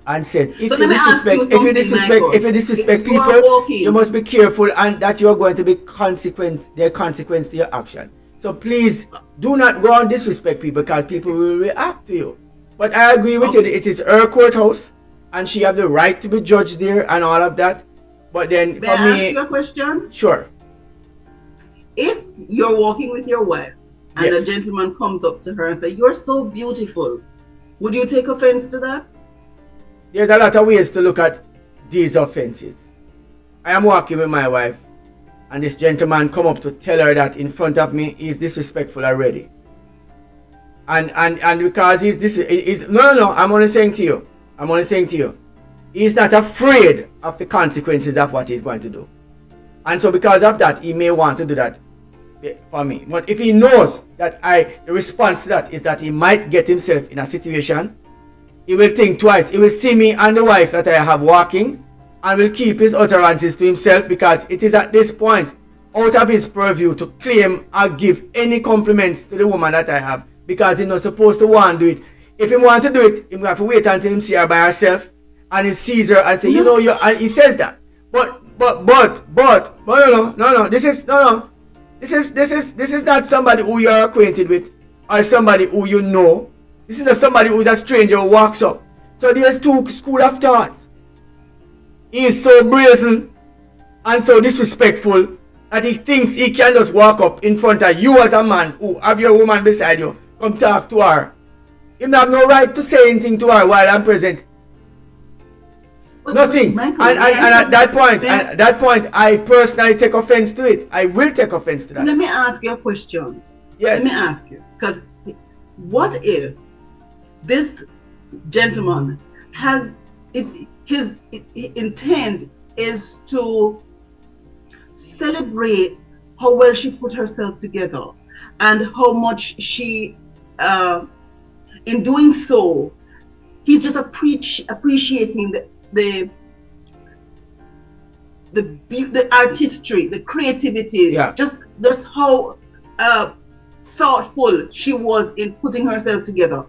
and says if you disrespect people, you must be careful, and that you are going to be consequence to your action. So please do not go and disrespect people because people will react to you. But I agree with you. It is her courthouse, and she have the right to be judged there and all of that. But then May I ask you a question? Sure. If you're walking with your wife and Yes. a gentleman comes up to her and say, "You're so beautiful," would you take offense to that? There's a lot of ways to look at these offenses. I am walking with my wife, and this gentleman come up to tell her that in front of me he's disrespectful already. And because I'm only saying to you, he's not afraid of the consequences of what he's going to do. And so because of that, he may want to do that for me. But if he knows that the response to that is that he might get himself in a situation, he will think twice. He will see me and the wife that I have walking, and will keep his utterances to himself, because it is at this point out of his purview to claim or give any compliments to the woman that I have, because he's not supposed to want to do it. If he want to do it, he will have to wait until he see her by herself, and he sees her and say, and he says that. But no. This is not somebody who you are acquainted with or somebody who you know. This is not somebody who is a stranger who walks up. So there's two school of thought. He is so brazen and so disrespectful that he thinks he can just walk up in front of you as a man who have your woman beside you, come talk to her. He have no right to say anything to her while I'm present. Nothing. Michael, and at that point, I personally take offense to it. I will take offense to that. Let me ask you a question. Yes. Let me ask you, because what if this gentleman has it? his intent is to celebrate how well she put herself together and how much she, in doing so, he's just appreciating the artistry, the creativity, just how thoughtful she was in putting herself together.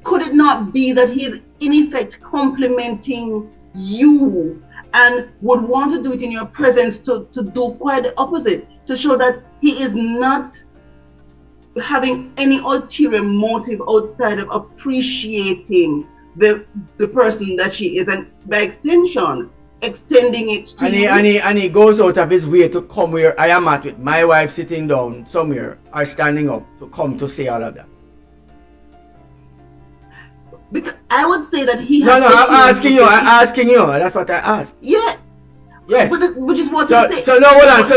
Could it not be that he's in effect complimenting you and would want to do it in your presence to do quite the opposite, to show that he is not having any ulterior motive outside of appreciating the person that she is, and by extension extending it to you. And he goes out of his way to come where I am at with my wife sitting down somewhere or standing up to come to say all of that. Because I would say that he No, has I'm asking you. That's what I asked. Yeah. Yes. Which is what so, you say. So no, hold on. So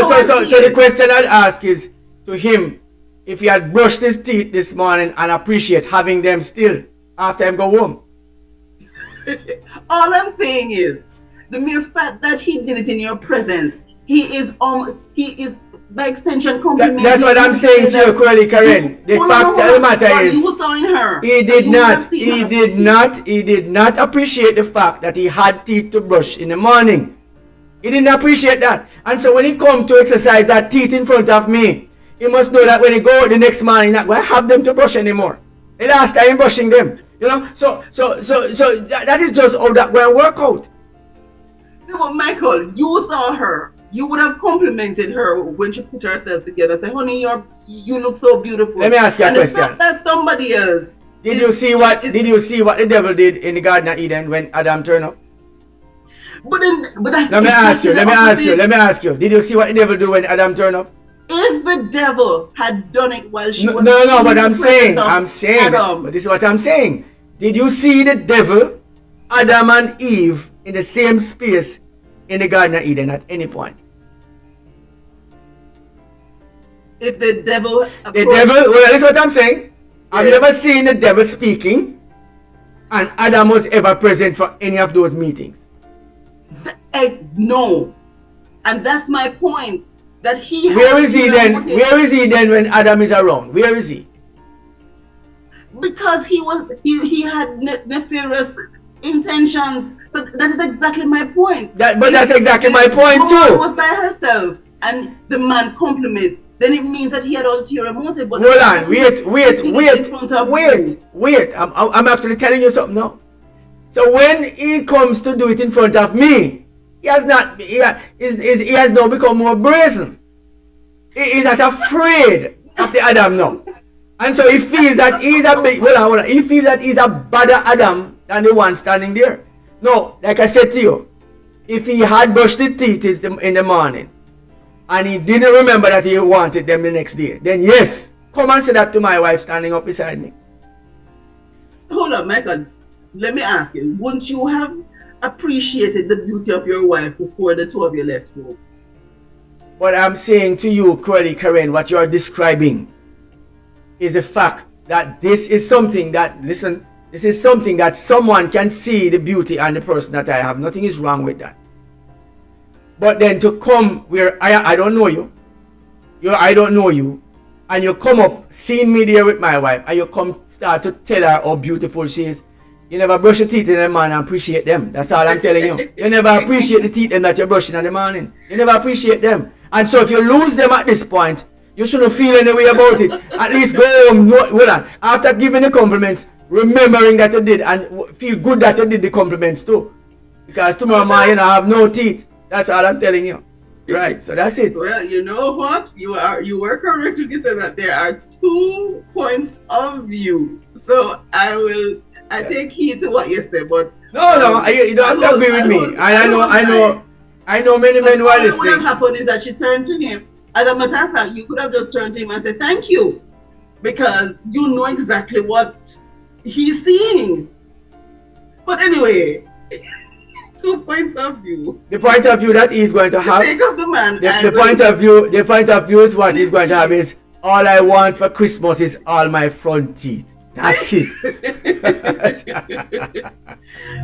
the question I'd ask is to him, if he had brushed his teeth this morning and appreciate having them still after him go home. All I'm saying is the mere fact that he did it in your presence, he is by extension complimenting. That's what I'm saying to you, CoraleeKaren. The fact of the matter is, you saw in her. He did not appreciate the fact that he had teeth to brush in the morning. He didn't appreciate that. And so when he come to exercise that teeth in front of me, he must know that when he go out the next morning, he's not going to have them to brush anymore. The last time brushing them. You know? So that is just how that going to work out. No, but Michael, you saw her. You would have complimented her when she put herself together. Say, honey, you look so beautiful. Let me ask you a question. It's not that somebody else. Did you see what the devil did in the Garden of Eden when Adam turned up? But that's let me ask you. Did you see what the devil do when Adam turned up? If the devil had done it while she was but I'm saying, but this is what I'm saying. Did you see the devil, Adam and Eve in the same space in the Garden of Eden at any point? If the devil, well, that's what I'm saying. Yeah. Have you ever seen the devil speaking and Adam was ever present for any of those meetings? No. And that's my point. That he Where is he then? Where is he then when Adam is around? Where is he? Because he had nefarious intentions. So that is exactly my point. That's exactly my point too. She was by herself and the man compliments. Then it means that he had ulterior motive. But hold on, wait. I'm actually telling you something now. So when he comes to do it in front of me, he has now become more brazen. He is not afraid of the Adam now. And so he feels that he's a big, he feels that he's a better Adam than the one standing there. No, like I said to you, if he had brushed his teeth in the morning, and he didn't remember that he wanted them the next day, then yes, come and say that to my wife standing up beside me. Hold up, Michael. Let me ask you, wouldn't you have appreciated the beauty of your wife before the two of you left home? What I'm saying to you, CoraleeKaren, what you are describing is the fact that this is something that, listen, this is something that someone can see the beauty and the person that I have. Nothing is wrong with that. But then to come where I don't know you, I don't know you, and you come up, seeing me there with my wife, and you come start to tell her how beautiful she is. You never brush your teeth in the morning and appreciate them. That's all I'm telling you. You never appreciate the teeth that you're brushing in the morning. You never appreciate them. And so if you lose them at this point, you shouldn't feel any way about it. At least go home, hold on. After giving the compliments, remembering that you did and feel good that you did the compliments too. Because tomorrow morning I have no teeth. That's all I'm telling you. Right, so that's it. Well, you know what? You were correct when you said that there are 2 points of view. So I take heed to what you say, but no, you don't have to agree with me. I know many men who are listening. What would have happened is that she turned to him. As a matter of fact, you could have just turned to him and said thank you, because you know exactly what he's seeing. But anyway, 2 points of view. The point of view that he's going to have. The sake of the man. The point of view is what he's going to have is, all I want for Christmas is all my front teeth. That's it.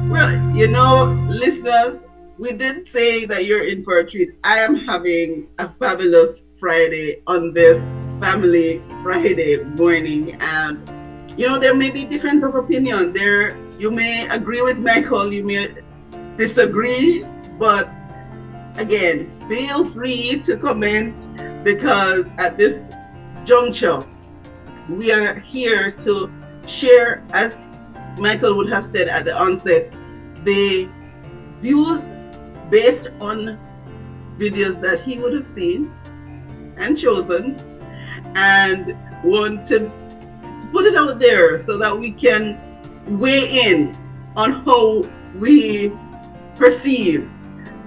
Well, listeners, we didn't say that you're in for a treat. I am having a fabulous Friday on this Family Friday morning. And, there may be difference of opinion. You may agree with Michael, you may disagree, but again, feel free to comment, because at this juncture, we are here to share, as Michael would have said at the onset, the views based on videos that he would have seen and chosen, and want to put it out there so that we can weigh in on how we perceive.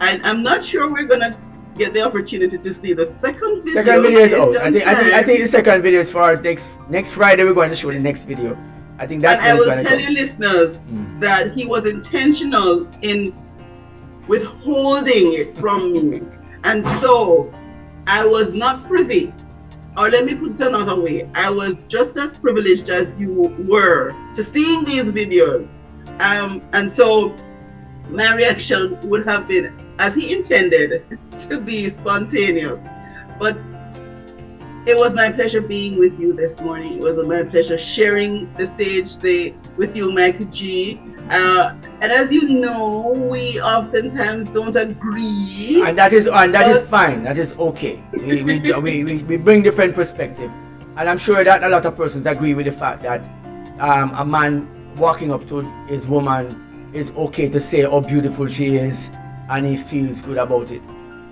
And I'm not sure we're gonna get the opportunity to see the second video. Second video is out. I think the second video is for next Friday. We're going to show the next video. I think that's. And I will tell you, listeners, that he was intentional in withholding it from me, and so I was not privy. Or let me put it another way: I was just as privileged as you were to seeing these videos, and so my reaction would have been as he intended, to be spontaneous. But it was my pleasure being with you this morning. It was my pleasure sharing the stage with you, Mikey G. And as you know, we oftentimes don't agree. And that is fine. That is okay. We bring different perspective. And I'm sure that a lot of persons agree with the fact that a man walking up to his woman is okay to say how beautiful she is, and he feels good about it.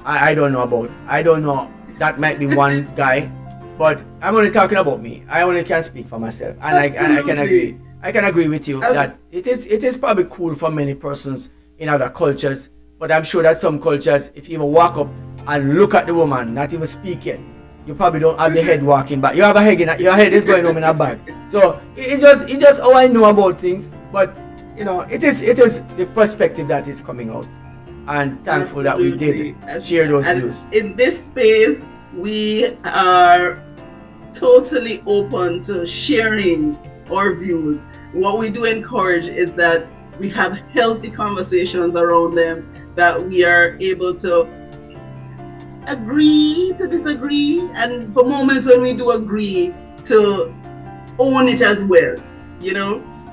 I don't know. That might be one guy, but I'm only talking about me. I only can speak for myself, and I can agree. I can agree with you that it is probably cool for many persons in other cultures, but I'm sure that some cultures, if you even walk up and look at the woman, not even speak yet, you probably don't have the head walking back. You have a head your head is going home in a bag. So it's just how I know about things, but it is the perspective that is coming out. And thankful that we did share those views. In this space, we are totally open to sharing our views. What we do encourage is that we have healthy conversations around them, that we are able to agree to disagree, and for moments when we do agree, to own it as well,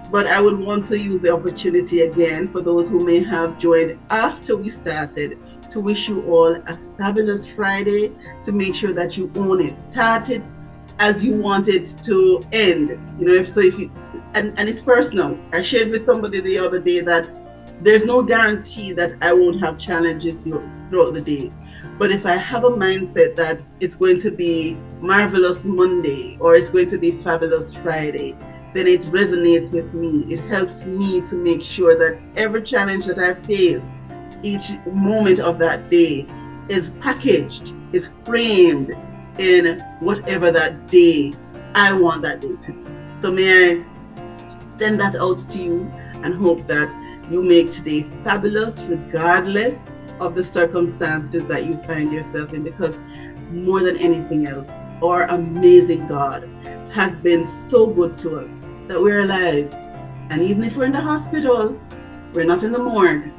But I would want to use the opportunity again, for those who may have joined after we started, to wish you all a fabulous Friday, to make sure that you own it. Start it as you want it to end. And it's personal. I shared with somebody the other day that there's no guarantee that I won't have challenges throughout the day. But if I have a mindset that it's going to be marvelous Monday, or it's going to be fabulous Friday, then it resonates with me. It helps me to make sure that every challenge that I face, each moment of that day, is packaged, is framed in whatever that day I want that day to be. So may I send that out to you, and hope that you make today fabulous regardless of the circumstances that you find yourself in, because more than anything else, our amazing God has been so good to us that we're alive. And even if we're in the hospital, we're not in the morgue.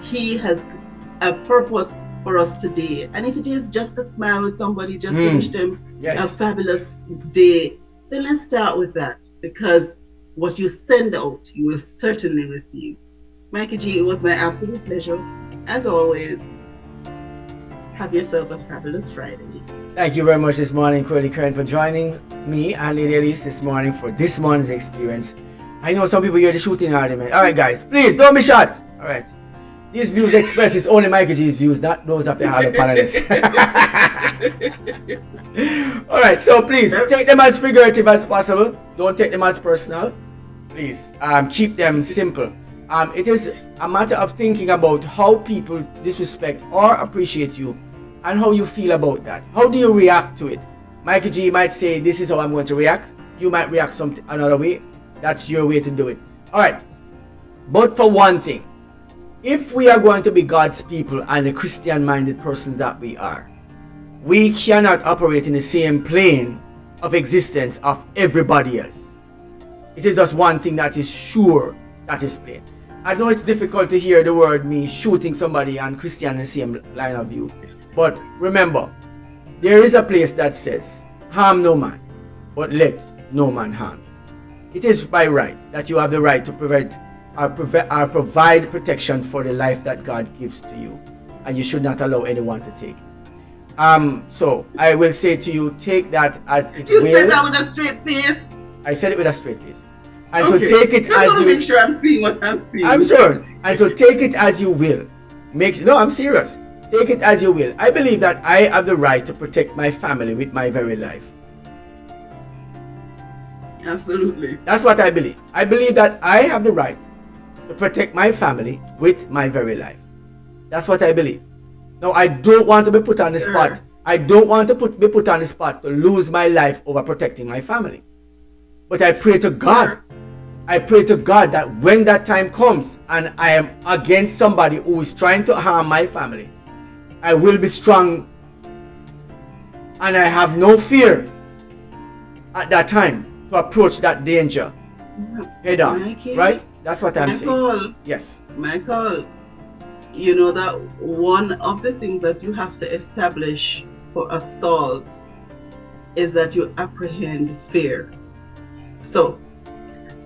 He has a purpose for us today. And if it is just to smile with somebody, just to wish them a fabulous day, then let's start with that, because what you send out, you will certainly receive. Mikey G, it was my absolute pleasure. As always, have yourself a fabulous Friday. Thank you very much this morning, CoraleeKaren, for joining me and Lady Elise this morning for this morning's experience. I know some people hear the shooting argument. Alright guys, please don't be shot. Alright. These views expressed is only Mikey G's views, not those of the other panelists. Alright, so please take them as figurative as possible. Don't take them as personal. Please keep them simple. It is a matter of thinking about how people disrespect or appreciate you, and how you feel about that. How do you react to it? Mikey G might say, this is how I'm going to react. You might react another way. That's your way to do it. Alright. But for one thing, if we are going to be God's people and the Christian-minded persons that we are, we cannot operate in the same plane of existence of everybody else. It is just one thing that is sure, that is plain. I know it's difficult to hear the word me shooting somebody and Christian in the same line of view. But remember, there is a place that says, harm no man, but let no man harm. It is by right that you have the right to provide protection for the life that God gives to you. And you should not allow anyone to take it. So I will say to you, take that as it will. You said that with a straight face? I said it with a straight face. And okay. So take it just as want to you... make sure I'm seeing what I'm seeing. I'm sure. And so take it as you will. No, I'm serious. Take it as you will. I believe that I have the right to protect my family with my very life. Absolutely. That's what I believe. I believe that I have the right to protect my family with my very life. That's what I believe. Now, I don't want to be put on the spot. I don't want to be put on the spot to lose my life over protecting my family. But I pray to God. I pray to God that when that time comes and I am against somebody who is trying to harm my family, I will be strong and I have no fear at that time to approach that danger head on. Mikey, right? That's what I'm saying. Yes. Michael, you know that one of the things that you have to establish for assault is that you apprehend fear. So,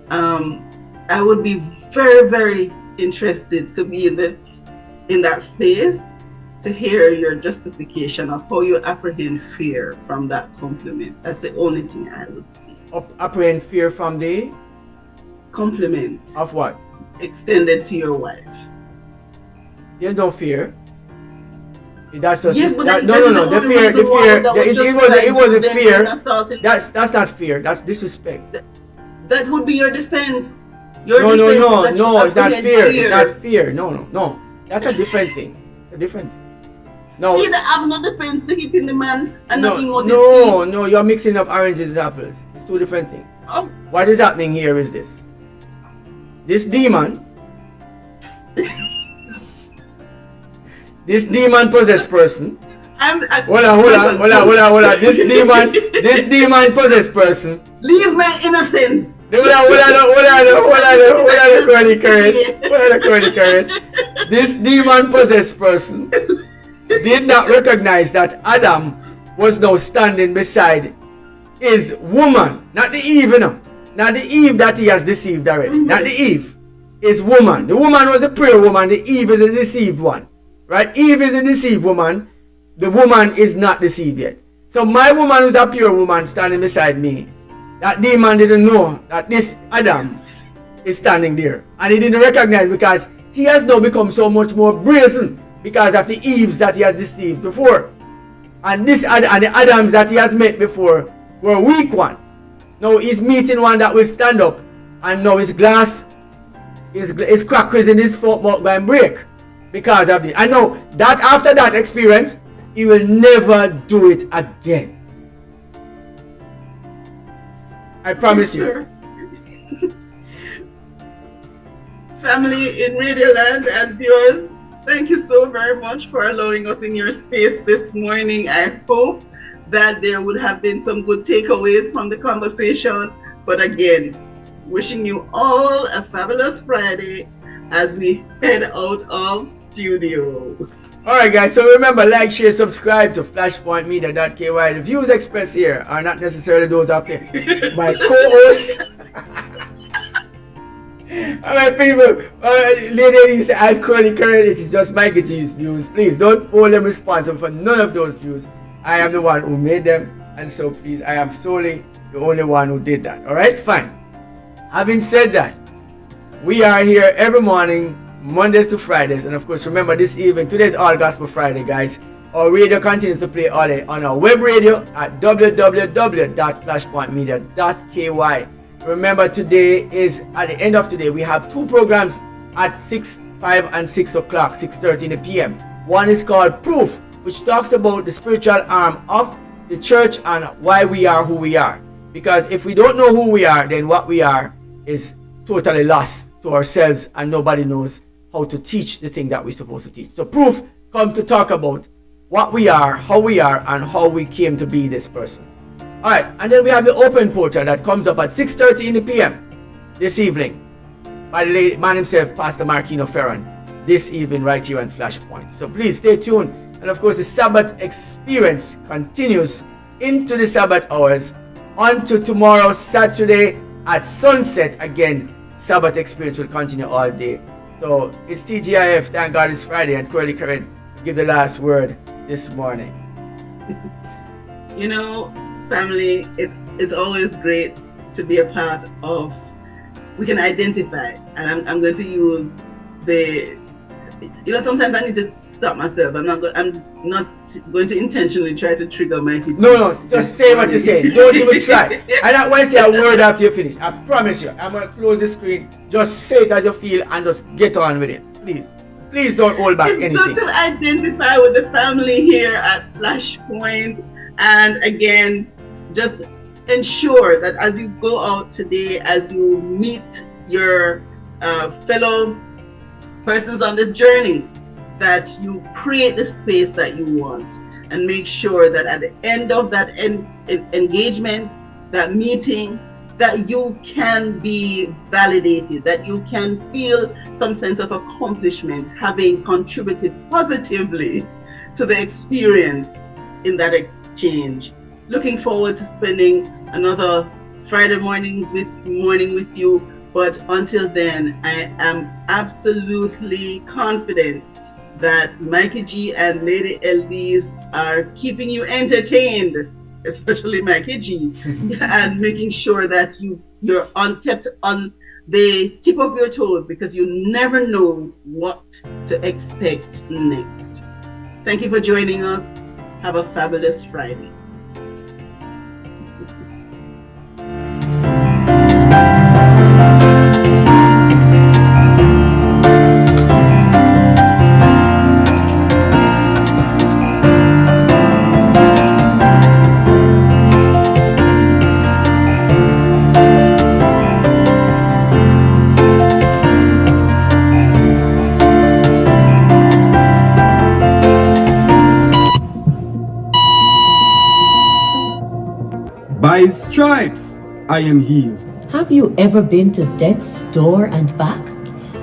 I would be very, very interested to be in that space to hear your justification of how you apprehend fear from that compliment. That's the only thing I would see. Apprehend fear from the compliment of what? Extended to your wife. There's no fear. That's just yes, but no. The fear. It wasn't fear. That's not fear. That's disrespect. That would be your defense. No. It's not fear. It's not fear. No. That's a different thing. It's a different thing. No. You have no defense to hitting the man and knocking out his teeth. No. You're mixing up oranges and apples. It's two different things. Oh. What is happening here is this. This demon. This demon possessed person. Hold on. This demon possessed person. Leave my innocence. Hold on. This demon possessed person did not recognize that Adam was now standing beside his woman, not the Eve, not the Eve that he has deceived already, not the Eve, his woman. The woman was the prayer woman, the Eve is the deceived one. Right? Eve is a deceived woman. The woman is not deceived yet. So my woman who's a pure woman standing beside me, that demon didn't know that this Adam is standing there. And he didn't recognize because he has now become so much more brazen because of the Eves that he has deceived before. And the Adams that he has met before were weak ones. Now he's meeting one that will stand up and now his glass, his crackers in his foot going to break. Because of this. I know that after that experience, he will never do it again. I promise you. Family in Radioland and viewers, thank you so very much for allowing us in your space this morning. I hope that there would have been some good takeaways from the conversation. But again, wishing you all a fabulous Friday as we head out of studio. Alright guys, so remember, like, share, subscribe to flashpointmedia.ky. The views expressed here are not necessarily those of my co-host. Alright people, Lady Elise and CoraleeKaren, it is just Mikey G's views. Please don't hold them responsible for none of those views. I am the one who made them, and so please, I am solely the only one who did that. Alright, fine. Having said that, we are here every morning, Mondays to Fridays, and of course remember this evening, today's All Gospel Friday guys. Our radio continues to play all day on our web radio at www.flashpointmedia.ky. Remember today is, at the end of today, we have two programs at 6, 5 and 6 o'clock, 6:30 p.m. One is called Proof, which talks about the spiritual arm of the church and why we are who we are. Because if we don't know who we are, then what we are is totally lost to ourselves and nobody knows how to teach the thing that we're supposed to teach. So Proof come to talk about what we are, and how we came to be this person. Alright, and then we have the open portal that comes up at 6:30 p.m. this evening by the man himself, Pastor Marquino Ferron, this evening right here on Flashpoint. So please stay tuned. And of course, the Sabbath experience continues into the Sabbath hours unto tomorrow, Saturday at sunset. Again, Sabbath experience will continue all day. So it's TGIF, thank God it's Friday, and CoraleeKaren give the last word this morning. You know, family, it's always great to be a part of, we can identify, and I'm going to use the, you know, sometimes I need to stop myself. I'm not going to intentionally try to trigger Mikey G. No, just say what you say. Don't even try. I don't want to say a word after you finish. I promise you. I'm going to close the screen. Just say it as you feel and just get on with it. Please. Please don't hold back anything. It's good to identify with the family here at Flashpoint. And again, just ensure that as you go out today, as you meet your fellow persons on this journey, that you create the space that you want, and make sure that at the end of that engagement, that meeting, that you can be validated, that you can feel some sense of accomplishment, having contributed positively to the experience in that exchange. Looking forward to spending another Friday morning with you. But until then, I am absolutely confident that Mikey G and Lady Elise are keeping you entertained, especially Mikey G, and making sure that you're kept on the tip of your toes, because you never know what to expect next. Thank you for joining us. Have a fabulous Friday. By His stripes, I am healed. Have you ever been to death's door and back?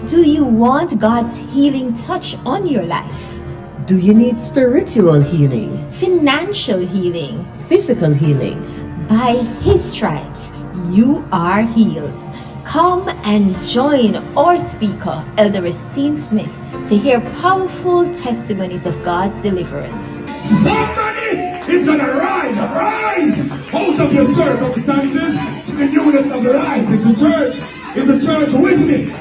Do you want God's healing touch on your life? Do you need spiritual healing? Financial healing? Physical healing? By His stripes, you are healed. Come and join our speaker, Elder Racine Smith, to hear powerful testimonies of God's deliverance. Somebody is going to rise out of your circumstances to the newness of life. Is the church with me?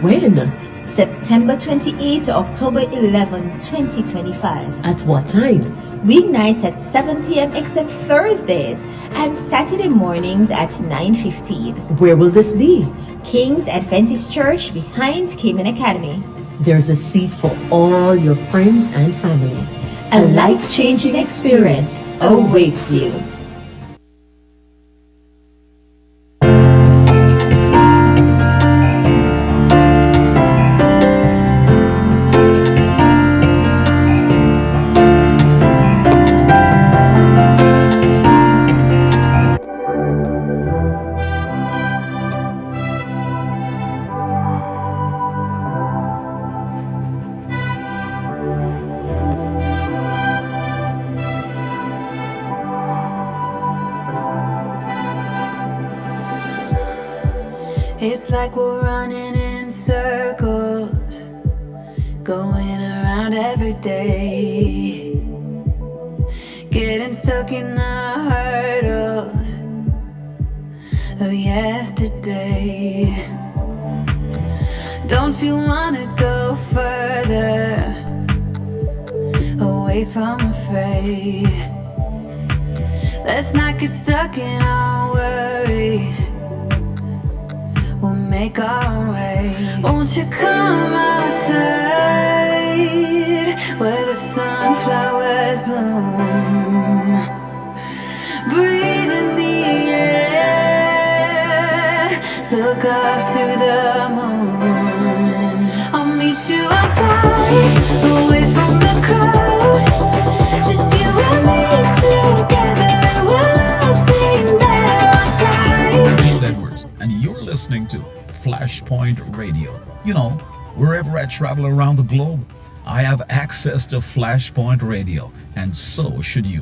When? September 28 to October 11, 2025. At what time? Weeknights at 7 p.m. except Thursdays, and Saturday mornings at 9:15. Where will this be? King's Adventist Church behind Cayman Academy. There's a seat for all your friends and family. A life-changing experience awaits you. It's like we're running in circles, going around every day, getting stuck in the hurdles of yesterday. Don't you wanna go further, away from the fray? Let's not get stuck in our worries, we'll make our way. Won't you come outside where the sunflowers bloom? Breathe in the air, look up to the moon. I'll meet you outside, away from the crowd, just you and me together. We'll all sing better outside. Edwards, and you're listening listening to Flashpoint Radio. You know, wherever I travel around the globe, I have access to Flashpoint Radio, and so should you.